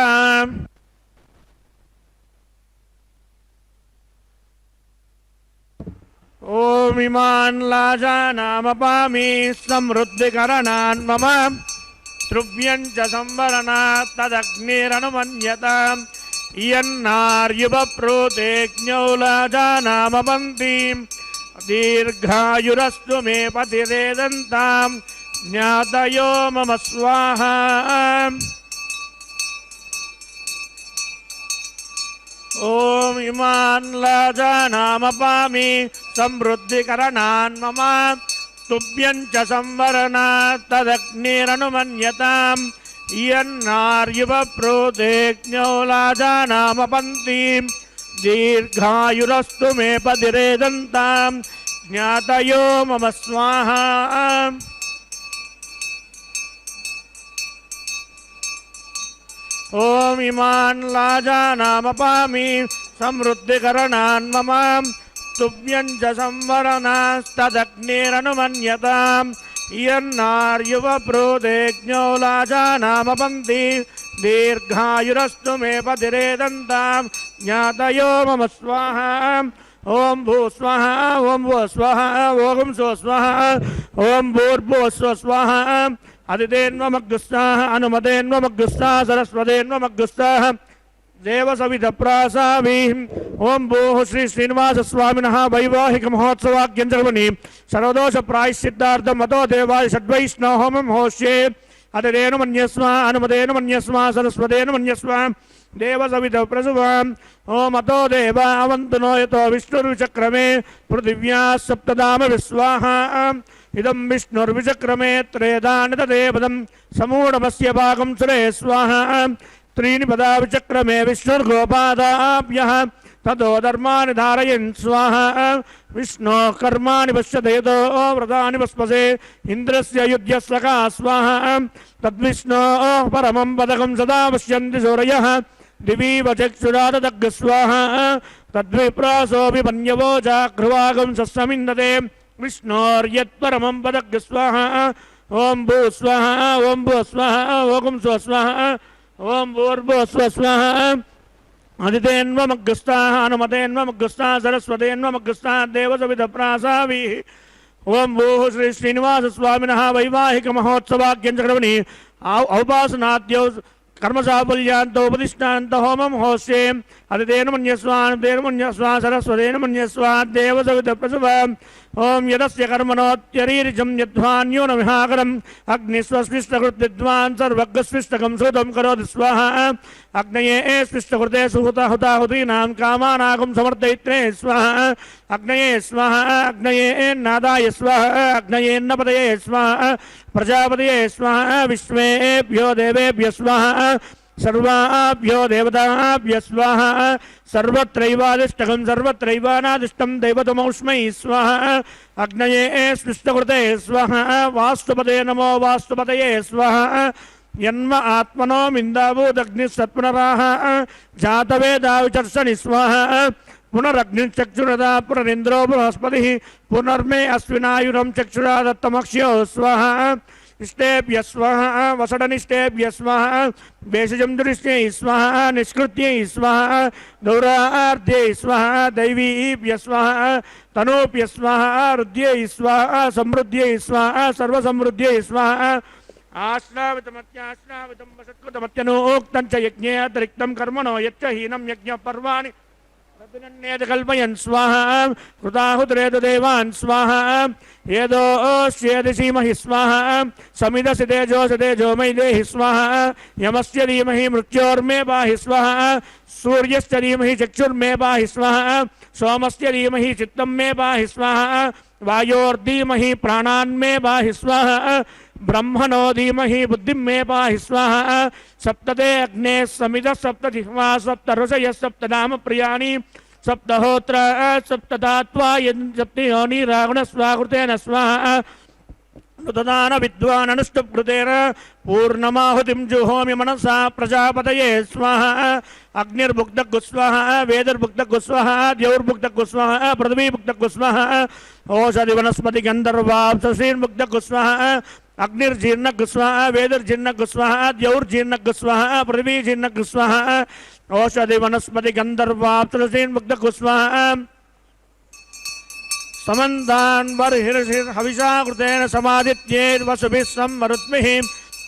S2: ఓం ఇమాన్ లాజానామపామి సమృద్ధికరణాన్ మమ ధ్రువ్యం చ సంవరణాత్ తదగ్నిరనుమన్యతాం ఇయన్నార్యుపప్రోతేజ్ఞౌ లాజానామపంతిం దీర్ఘాయురస్తు మే పతిరేదంతాం జ్ఞాతయో మమ స్వాహ ఓం ఇమాన్ లాజానామపామి సమృద్ధికరణాన్ మమ తుభ్యం చ సంవరణాత్ తదగ్నిరనుమన్యతాం ఇయన్నార్యుపప్రోతేజ్ఞౌ లాజానామపంతిం దీర్ఘాయురస్తు మే పతిరేదంతాం జ్ఞాతయో మమ స్వాహ ఓం ఇమాన్ లాజానామపామి సమృద్ధికరణాన్ మమ తుభ్యం చ సంవరణాస్తదగ్నిరనుమన్యతాం ఇయన్నార్యుపప్రోతేజ్ఞౌ లాజానామపంతి దీర్ఘాయురస్తు మే పతిరేదంతాం జ్ఞాతయో మమ స్వాహ ఓం భూ స్వాహ ఓం భూ స్వాహ ఓం స్వ స్వాహ ఓం భూర్భు స్వ స్వాహ అదితేన్వమగ్రస్తాః అనుమతేన్వమగ్రస్తాః సరస్వతేన్వమగ్రస్తాః దేవసవితప్రాసావీః ఓం భూః శ్రీ శ్రీనివాస స్వామినః వైవాహిక మహోత్సవాఖ్యంచక్రమణి సర్వదోష ప్రాయశ్చిత్తార్థం మతో దేవాయ షడ్వైష్ణవ హోమం హోష్యే అదితేన మన్యస్వ అనుమతేన మన్యస్వ సరస్వతేన మన్యస్వ దేవసవితప్రసవ ఓం అతో దేవా అవంతునో యతో విష్ణుర్విచక్రమే పృథివ్యా సప్తధామ విశ్వాః ఇదం విష్ణుర్విచక్రమే త్రేదాని తదేపదం సమూఢమస్య భాగం సురే స్వాహ త్రీని పదా విచక్రమే విష్ణుర్గోపాదాభ్యః తతో ధర్మాని ధారయన్ స్వాహ విష్ణో కర్మాణి పశ్యతేతో వ్రతాని వస్పసే ఇంద్రస్య యుధ్యస్వకా స్వాహ తద్విష్ణో పరమం పదకం సదా పశ్యంతి సూరయః దివీవ చక్షురాదగ్గ స్వాహ తద్విప్రాసోపి పన్యవో చాక్రువాగం సస్సమిందతే విష్ణోర్యత్పరమం పదగ్గ స్వాహ ఓం భూ స్వాహ ఓం భూ స్వాహ ఓం స్వ స్వాహ ఓం భూర్భు స్వ స్వాహ అదితేన్వమగ్రస్తాః అనుమతేన్వమగ్రస్తాః సరస్వతేన్వమగ్రస్తాః దేవసవితప్రాసావీః ఓం భూః శ్రీ శ్రీనివాస స్వామినః వైవాహిక మహోత్సవాఖ్యంచక్రమణి ఔపాసనాద్యౌ కర్మసాఫల్యాంతో ఉపదిష్టాంత హోమం హోష్యే అదితేన మన్యస్వానుదేన మన్యస్వ సరస్వతేన మన్యస్వ దేవసవితప్రసవ ఓం యదస్య కర్మణోత్యరీరిజం యద్వాన్యో న విహాకరం అగ్నిస్వస్పృష్టకృద్విద్వాన్ సర్వగ్స్పృష్టకం సూతం కరోతి స్వాహ అగ్నయే స్పృష్టకృతే సుహుతాహుతాహుతీనాం కామానాగం సమర్థయిత్రే స్వాహ అగ్నయే స్వాహ అగ్నయే నాదాయ స్వాహ అగ్నయేన్నపదయే స్వాహ ప్రజాపతయే స్వాహ విశ్వేభ్యో దేవేభ్య స్వాహ సర్వాభ్యో దేవతాభ్య స్వాహ సర్వత్రైవాదిష్టకం సర్వత్రైవానాదిష్టం దైవతమౌష్మై స్వాహ అగ్నయే స్పృష్టకృతే స్వాహ వాస్తుపదే నమో వాస్తుపతయే స్వాహ యన్మ ఆత్మనో మిందావూదగ్ని సత్పునరాహ జాతవేదా విచర్షణి స్వాహ పునరగ్నిచక్షురదా పునరింద్రో బృహస్పతి పునర్మే అశ్వినాయురం చక్షురా దత్తమక్ష్యో స్వాహ इष्टेभ्यः स्वाहा वसडनिष्टेभ्यः स्वाहा भेषजंदुरिष्टे स्वाहा निष्कृत्यै स्वाहा दौरार्ध्ये स्वाहा दैवीभ्यः स्वाहा तनोभ्यः स्वाहा रुद्ध्यै स्वाहा समृद्ध्यै स्वाहा सर्वसमृद्ध्यै स्वाहा आश्रावितमत्याश्रावितं वसत्कृतमत्यनोक्तं च यज्ञे अतिरिक्तं कर्मणो यच्च हीनं यज्ञपर्वाणि तद्विनन्येत कल्पयन् स्वाहा कृताहुत्रेतु देवान् स्वाहा येदोऽस्येति धीमहि स्वाहा समिदसि तेजो मयि देहि स्वाहा यमस्य धीमहि मृत्योर्मे पाहि स्वाहा सूर्यस्य धीमहि चक्षुर्मे पाहि स्वाहा सोमस्य धीमहि चित्तं मे पाहि स्वाहा वायोर्धीमहि प्राणान्मे पाहि स्वाहा ब्रह्मणो धीमहि बुद्धिं मे पाहि स्वाहा सप्तते अग्ने समिदः सप्तजिह्वा सप्तऋषयः सप्तनाम प्रियाणि सप्तहोत्र सप्तधात्वा सप्तयोनिरागुणस्वाकृतेन स्वाहा नुतदान विद्वान् अनुष्टुप्कृतेन पूर्णमाहुतिं जुहोमि मनसा प्रजापतये स्वाहा अग्निर्भुक्तगुस्वाहा वेदर्भुक्तगुस्वाहा द्यौर्भुक्तगुस्वाहा पृथ्वीभुक्तगुस्वाहा ओषधिवनस्पति गन्धर्वाप्सशीर्भुक्तगुस्वाहा अग्निर्जीर्णगुस्वाहा वेदर्जीर्णगुस्वाहा द्यौर्जीर्णगुस्वाहा पृथ्वीजीर्णगुस्वाहा ओषधिवनस्पति गन्धर्वाप्सशीर्भुक्तगुस्वाहा समन्तान् बर्हिर्हविषा कृतेन समादित्यैर्वसुभिः संमरुद्भिः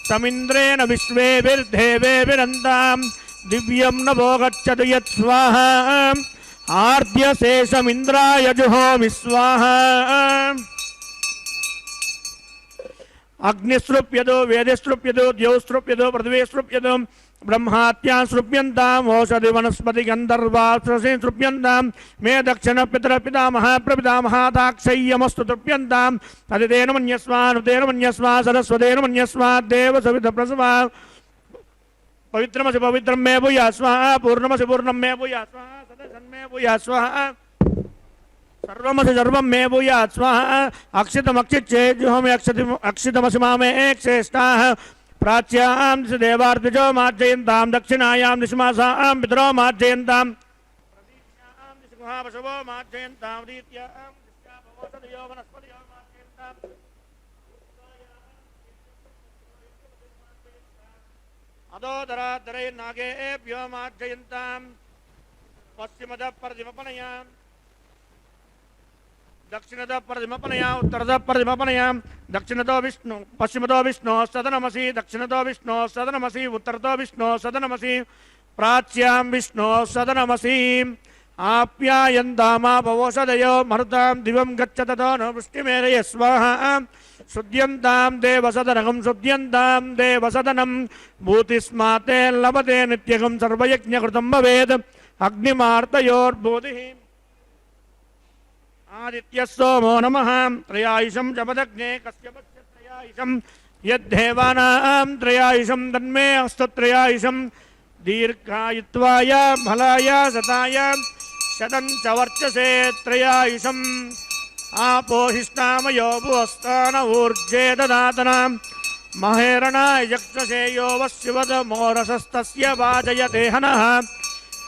S2: समिन्द्रेण विश्वेभिर्देवेभिरन्तां दिव्यं नभो गच्छतु यत् स्वाहा आर्द्यशेषमिन्द्राय जुहोमि स्वाहा अग्निस्रुप्यतो वेदिस्रुप्यतो द्यौस्रुप्यतो पृथिवीस्रुप्यतो ब्रह्मात्यां सृप्यन्ताम् ओषधि वनस्पति गन्धर्वाप्सरसीं सृप्यन्तां मे दक्षिण पितरपितामह प्रपितामहादाक्षय्यमस्तु तृप्यन्ताम् अदितेन मन्यस्मानुतेन मन्यस्मा सरस्वतेन मन्यस्मा देव सवित प्रसवा पवित्रमसि पवित्रं मे भूया स्वाहा पूर्णमसि पूर्णं मे भूया स्वाहा सदसन् मे भूया स्वाहा सर्वमसि सर्वं मे भूया स्वाहा अक्षितमक्षिच्चेज्जुहोमि अक्षितमसि मामे श्रेष्ठाः प्राच्यां दिशि देवार्द्विजो मार्जयन्तां दक्षिणायां दिशमासां पितरो मार्जयन्तां प्रतीच्यां दिशि गुहापशवो मार्जयन्तां रीत्यां दिश्या भवोषधयो वनस्पतयो मार्जयन्तां अधोदराधरैर्नागेभ्यो मार्जयन्तां पश्चिमतः परदिमपनयां दक्षिणतः परदिमपनया उत्तरतः परदिमपनया दक्षिणतो विष्णु पश्चिमतो विष्णु सदनमसि दक्षिणतो विष्णु सदनमसि उत्तरतो विष्णु सदनमसि प्राच्यां विष्णु सदनमसि आप्यायन्तामापवोषधयो मरुतां दिवं गच्छततो न वृष्टिमेरय स्वाहा शुद्ध्यन्तां देवसदनगं शुद्ध्यन्तां देवसदनं भूतिस्माते लभते नित्यगं सर्वयज्ञकृतं भवेत् अग्निमार्तयोर्भूतिः आदित्यः सोमो नमः त्रयायुषं जपदग्ने कश्यपस्य त्रयायुषं यद्देवानां त्रयायुषं तन्मे अस्तु त्रयायुषं दीर्घायुत्वाय फलाय सताय शतं च वर्चसे त्रयायुषम् आपोहिष्टामयो भुवस्तान ऊर्जे ददातनां महेरणाय यक्षसे यो वस्युवदमोरसस्तस्य वाजयते हनः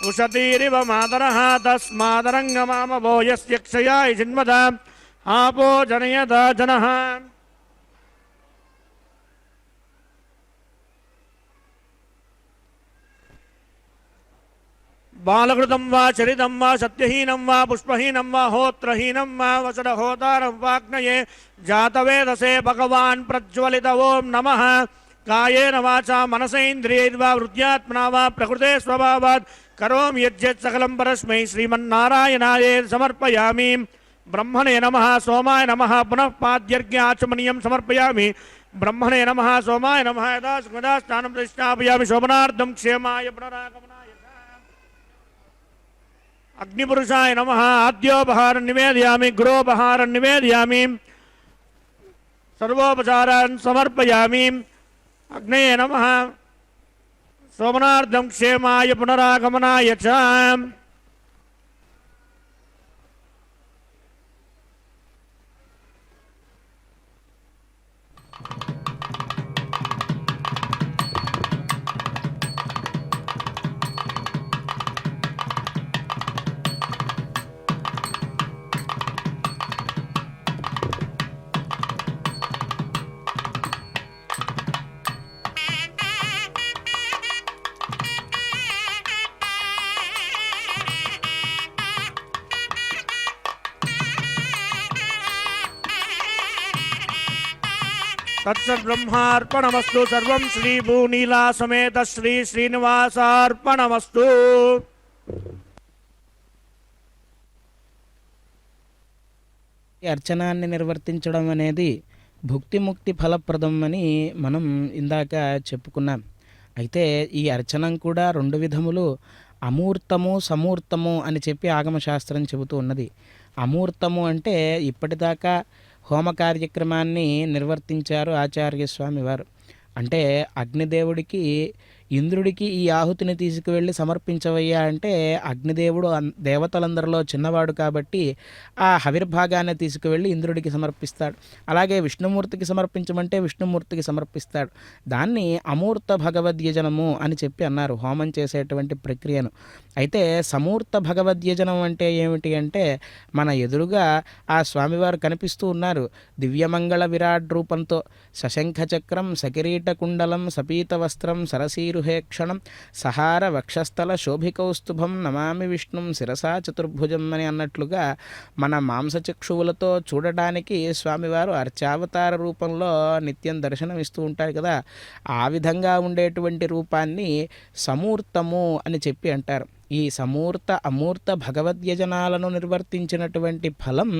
S2: उषतीरिव मातरः तस्मादरङ्गमामभो यस्य क्षयाय जिन्मदा आपो जनयता जनः बालकृतं वा चरितं वा सत्यहीनं वा पुष्पहीनं वा होत्रहीनं वा वसडहोतारं वाग्नये जातवेदसे भगवान् प्रज्वलित ओं नमः कायेन वाचा मनसेन्द्रियैर्वा वृद्ध्यात्मना वा प्रकृते स्वभावात् करोमि यज्ञत् सकलं परस्मै श्रीमन्नारायणाय समर्पयामि ब्रह्मणे नमः सोमाय नमः पुनः पाद्यर्घ्याचमनीयं समर्पयामि ब्रह्मणे नमः सोमाय नमः यदा सुखदा स्नानं प्रतिष्ठापयामि शोभनार्थं क्षेमाय पुनरागमनाय अग्निपुरुषाय नमः आद्योपहारं निवेदयामि गुरोपहारं निवेदयामि सर्वोपचारान् समर्पयामि अग्नये नमः सोमनार्थं क्षेमाय पुनरागमनाय च తత్సద్బ్రహ్మార్పణమస్తు. సర్వం శ్రీ భూనీలా సమేత శ్రీ శ్రీనివాసార్పణమస్తు.
S3: ఈ అర్చనాన్ని నిర్వర్తించడం అనేది భుక్తిముక్తి ఫలప్రదం అని మనం ఇందాక చెప్పుకున్నాం. అయితే ఈ అర్చనం కూడా రెండు విధములు, అమూర్తము సమూర్తము అని చెప్పి ఆగమశాస్త్రం చెబుతూ ఉన్నది. అమూర్తము అంటే ఇప్పటిదాకా హోమ కార్యక్రమాన్ని నిర్వర్తించారు ఆచార్యస్వామి వారు. అంటే అగ్నిదేవుడికి ఇంద్రుడికి ఈ ఆహుతిని తీసుకువెళ్ళి సమర్పించవయ్యా అంటే అగ్నిదేవుడు దేవతలందరిలో చిన్నవాడు కాబట్టి ఆ హవిర్భాగాన్ని తీసుకువెళ్ళి ఇంద్రుడికి సమర్పిస్తాడు. అలాగే విష్ణుమూర్తికి సమర్పించమంటే విష్ణుమూర్తికి సమర్పిస్తాడు. దాన్ని అమూర్త భగవద్యజనము అని చెప్పి అన్నారు హోమం చేసేటువంటి ప్రక్రియను. అయితే సమూర్త భగవద్యజనం అంటే ఏమిటి అంటే మన ఎదురుగా ఆ స్వామివారు కనిపిస్తూ ఉన్నారు. దివ్యమంగళ విరాట్ రూపంతో సశంఖ చక్రం, సకిరీట కుండలం, సపీత వస్త్రం, సరసీరుహేక్షణం, సహార వక్షస్థల శోభికౌస్తుభం నమామి విష్ణుం శిరసా చతుర్భుజం అని అన్నట్లుగా మన మాంసచక్షువులతో చూడడానికి స్వామివారు అర్చావతార రూపంలో నిత్యం దర్శనమిస్తూ ఉంటారు కదా. ఆ విధంగా ఉండేటువంటి రూపాన్ని సమూర్తము అని చెప్పి అంటారు. ఈ సమూర్త అమూర్త భగవద్యజనాలను నిర్వర్తించినటువంటి ఫలం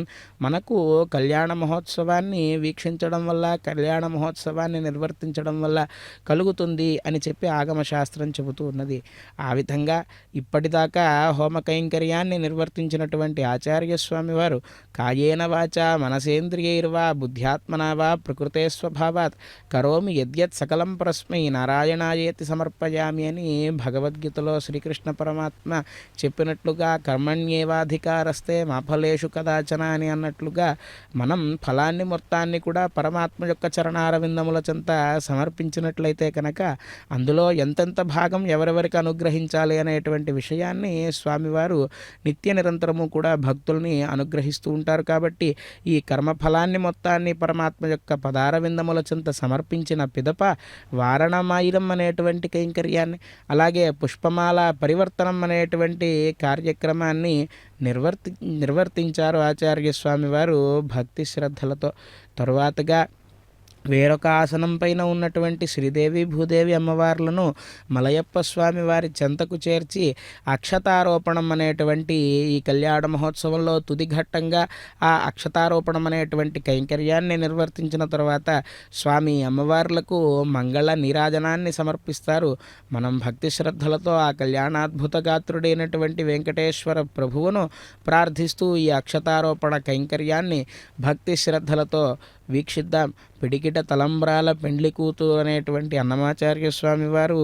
S3: మనకు కళ్యాణ మహోత్సవాన్ని వీక్షించడం వల్ల, కళ్యాణ మహోత్సవాన్ని నిర్వర్తించడం వల్ల కలుగుతుంది అని చెప్పి ఆగమశాస్త్రం చెబుతూ ఉన్నది. ఆ విధంగా ఇప్పటిదాకా హోమ కైంకర్యాన్ని నిర్వర్తించినటువంటి ఆచార్యస్వామి వారు కాయేన వాచ మనసేంద్రియైర్వా బుద్ధ్యాత్మనా వా ప్రకృతే స్వభావాత్ కరోమి యద్యత్ సకలం పరస్మై నారాయణాయేతి సమర్పయామి అని భగవద్గీతలో శ్రీకృష్ణ పరమాత్మ చెప్పినట్లుగా కర్మణ్యేవాధికారస్తే మా ఫలేషు కదాచన అని అన్నట్లుగా మనం ఫలాన్ని మొత్తాన్ని కూడా పరమాత్మ యొక్క చరణారవిందముల చెంత సమర్పించినట్లయితే కనుక అందులో ఎంతెంత భాగం ఎవరెవరికి అనుగ్రహించాలి అనేటువంటి విషయాన్ని స్వామివారు నిత్య నిరంతరము కూడా భక్తుల్ని అనుగ్రహిస్తూ ఉంటారు. కాబట్టి ఈ కర్మఫలాన్ని మొత్తాన్ని పరమాత్మ యొక్క పదారవిందముల చెంత సమర్పించిన పిదప వారణమాయిరం అనేటువంటి కైంకర్యాన్ని, అలాగే పుష్పమాల పరివర్తనం అనేటువంటి కార్యక్రమాన్ని నిర్వర్తించారు ఆచార్యస్వామి వారు భక్తి శ్రద్ధలతో. తరువాతగా వేరొక ఆసనం పైన ఉన్నటువంటి శ్రీదేవి భూదేవి అమ్మవార్లను మలయప్ప స్వామి వారి చెంతకు చేర్చి అక్షతారోపణం అనేటువంటి ఈ కళ్యాణ మహోత్సవంలో తుది ఘట్టంగా ఆ అక్షతారోపణం అనేటువంటి కైంకర్యాన్ని నిర్వర్తించిన తర్వాత స్వామి అమ్మవార్లకు మంగళ నీరాజనాన్ని సమర్పిస్తారు. మనం భక్తి శ్రద్ధలతో ఆ కళ్యాణాద్భుత గాత్రుడైనటువంటి వెంకటేశ్వర ప్రభువును ప్రార్థిస్తూ ఈ అక్షతారోపణ కైంకర్యాన్ని భక్తి శ్రద్ధలతో వీక్షిద్దాం. పిడికిట తలంబ్రాల పెండ్లి కూతు అనేటువంటి అన్నమాచార్య స్వామి వారు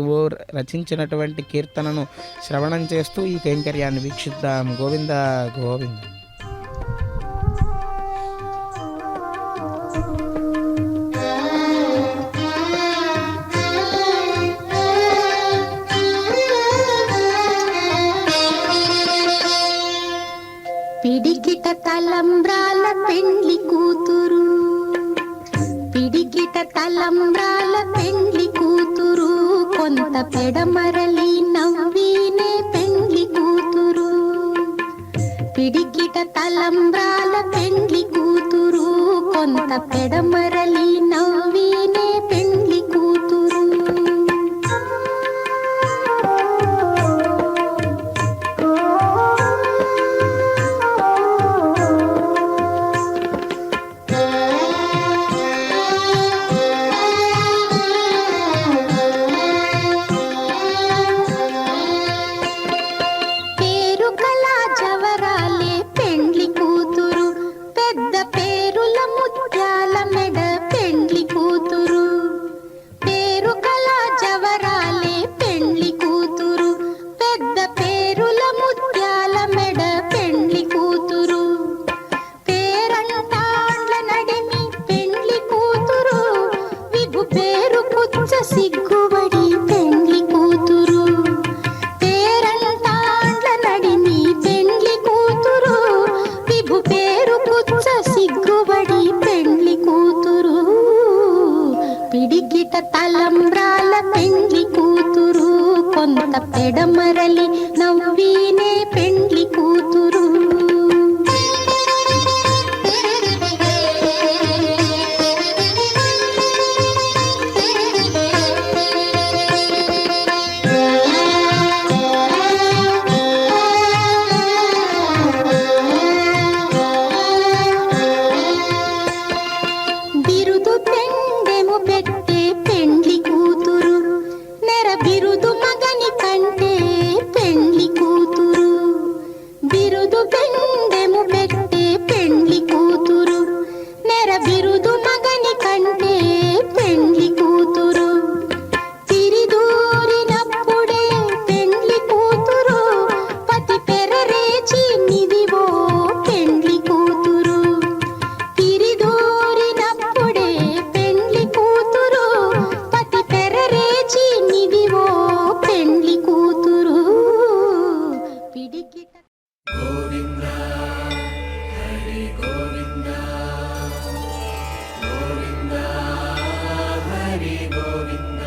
S3: రచించినటువంటి కీర్తనను శ్రవణం చేస్తూ ఈ కైంకర్యాన్ని వీక్షిద్దాం. గోవింద గోవింద.
S5: పిడికిట తలంబ్రాల పెండ్లి కూతురు, పిడికిట తలంబ్రాల పెండ్లి కూతురు, కొంత పెడమరలి నవ్వినే పెండ్లి కూతురు. పిడికిట తలంబ్రాల పెండ్లి కూతురు, కొంత పెడమరలి నవ్వినే పెండ్లి కూతురు. సిగ్గుబడి పెండ్లి కూతురు, పేరంటాండ్ల నడిమి పెండ్లి కూతురు, విభు పేరు పుచ్చ సిగ్గుబడి పెండ్లి కూతురు. పిడికిట తలంబ్రాల పెండ్లి కూతురు, కొంత పెడమరలి నవ్వినే పెండ్లి కూతురు. బిరుదు మగని కంటే పెండ్లి కూతురు, బిరుదు పెండెము పెట్టే పెండ్లి కూతురు, బిరుదు మగని కంటే పెండ్లి కూతురు, తిరిదూరినప్పుడే పెండ్లి కూతురు, పతి పెరరేచి నిదివో పెండ్లి కూతురు, తిరిదూరినప్పుడే పెండ్లి కూతురు, పతి పెరరేచి నిదివో పెండ్లి కూతురు. పిడికిట
S1: గోవింద హరి గోవింద గోవింద హరి గోవింద.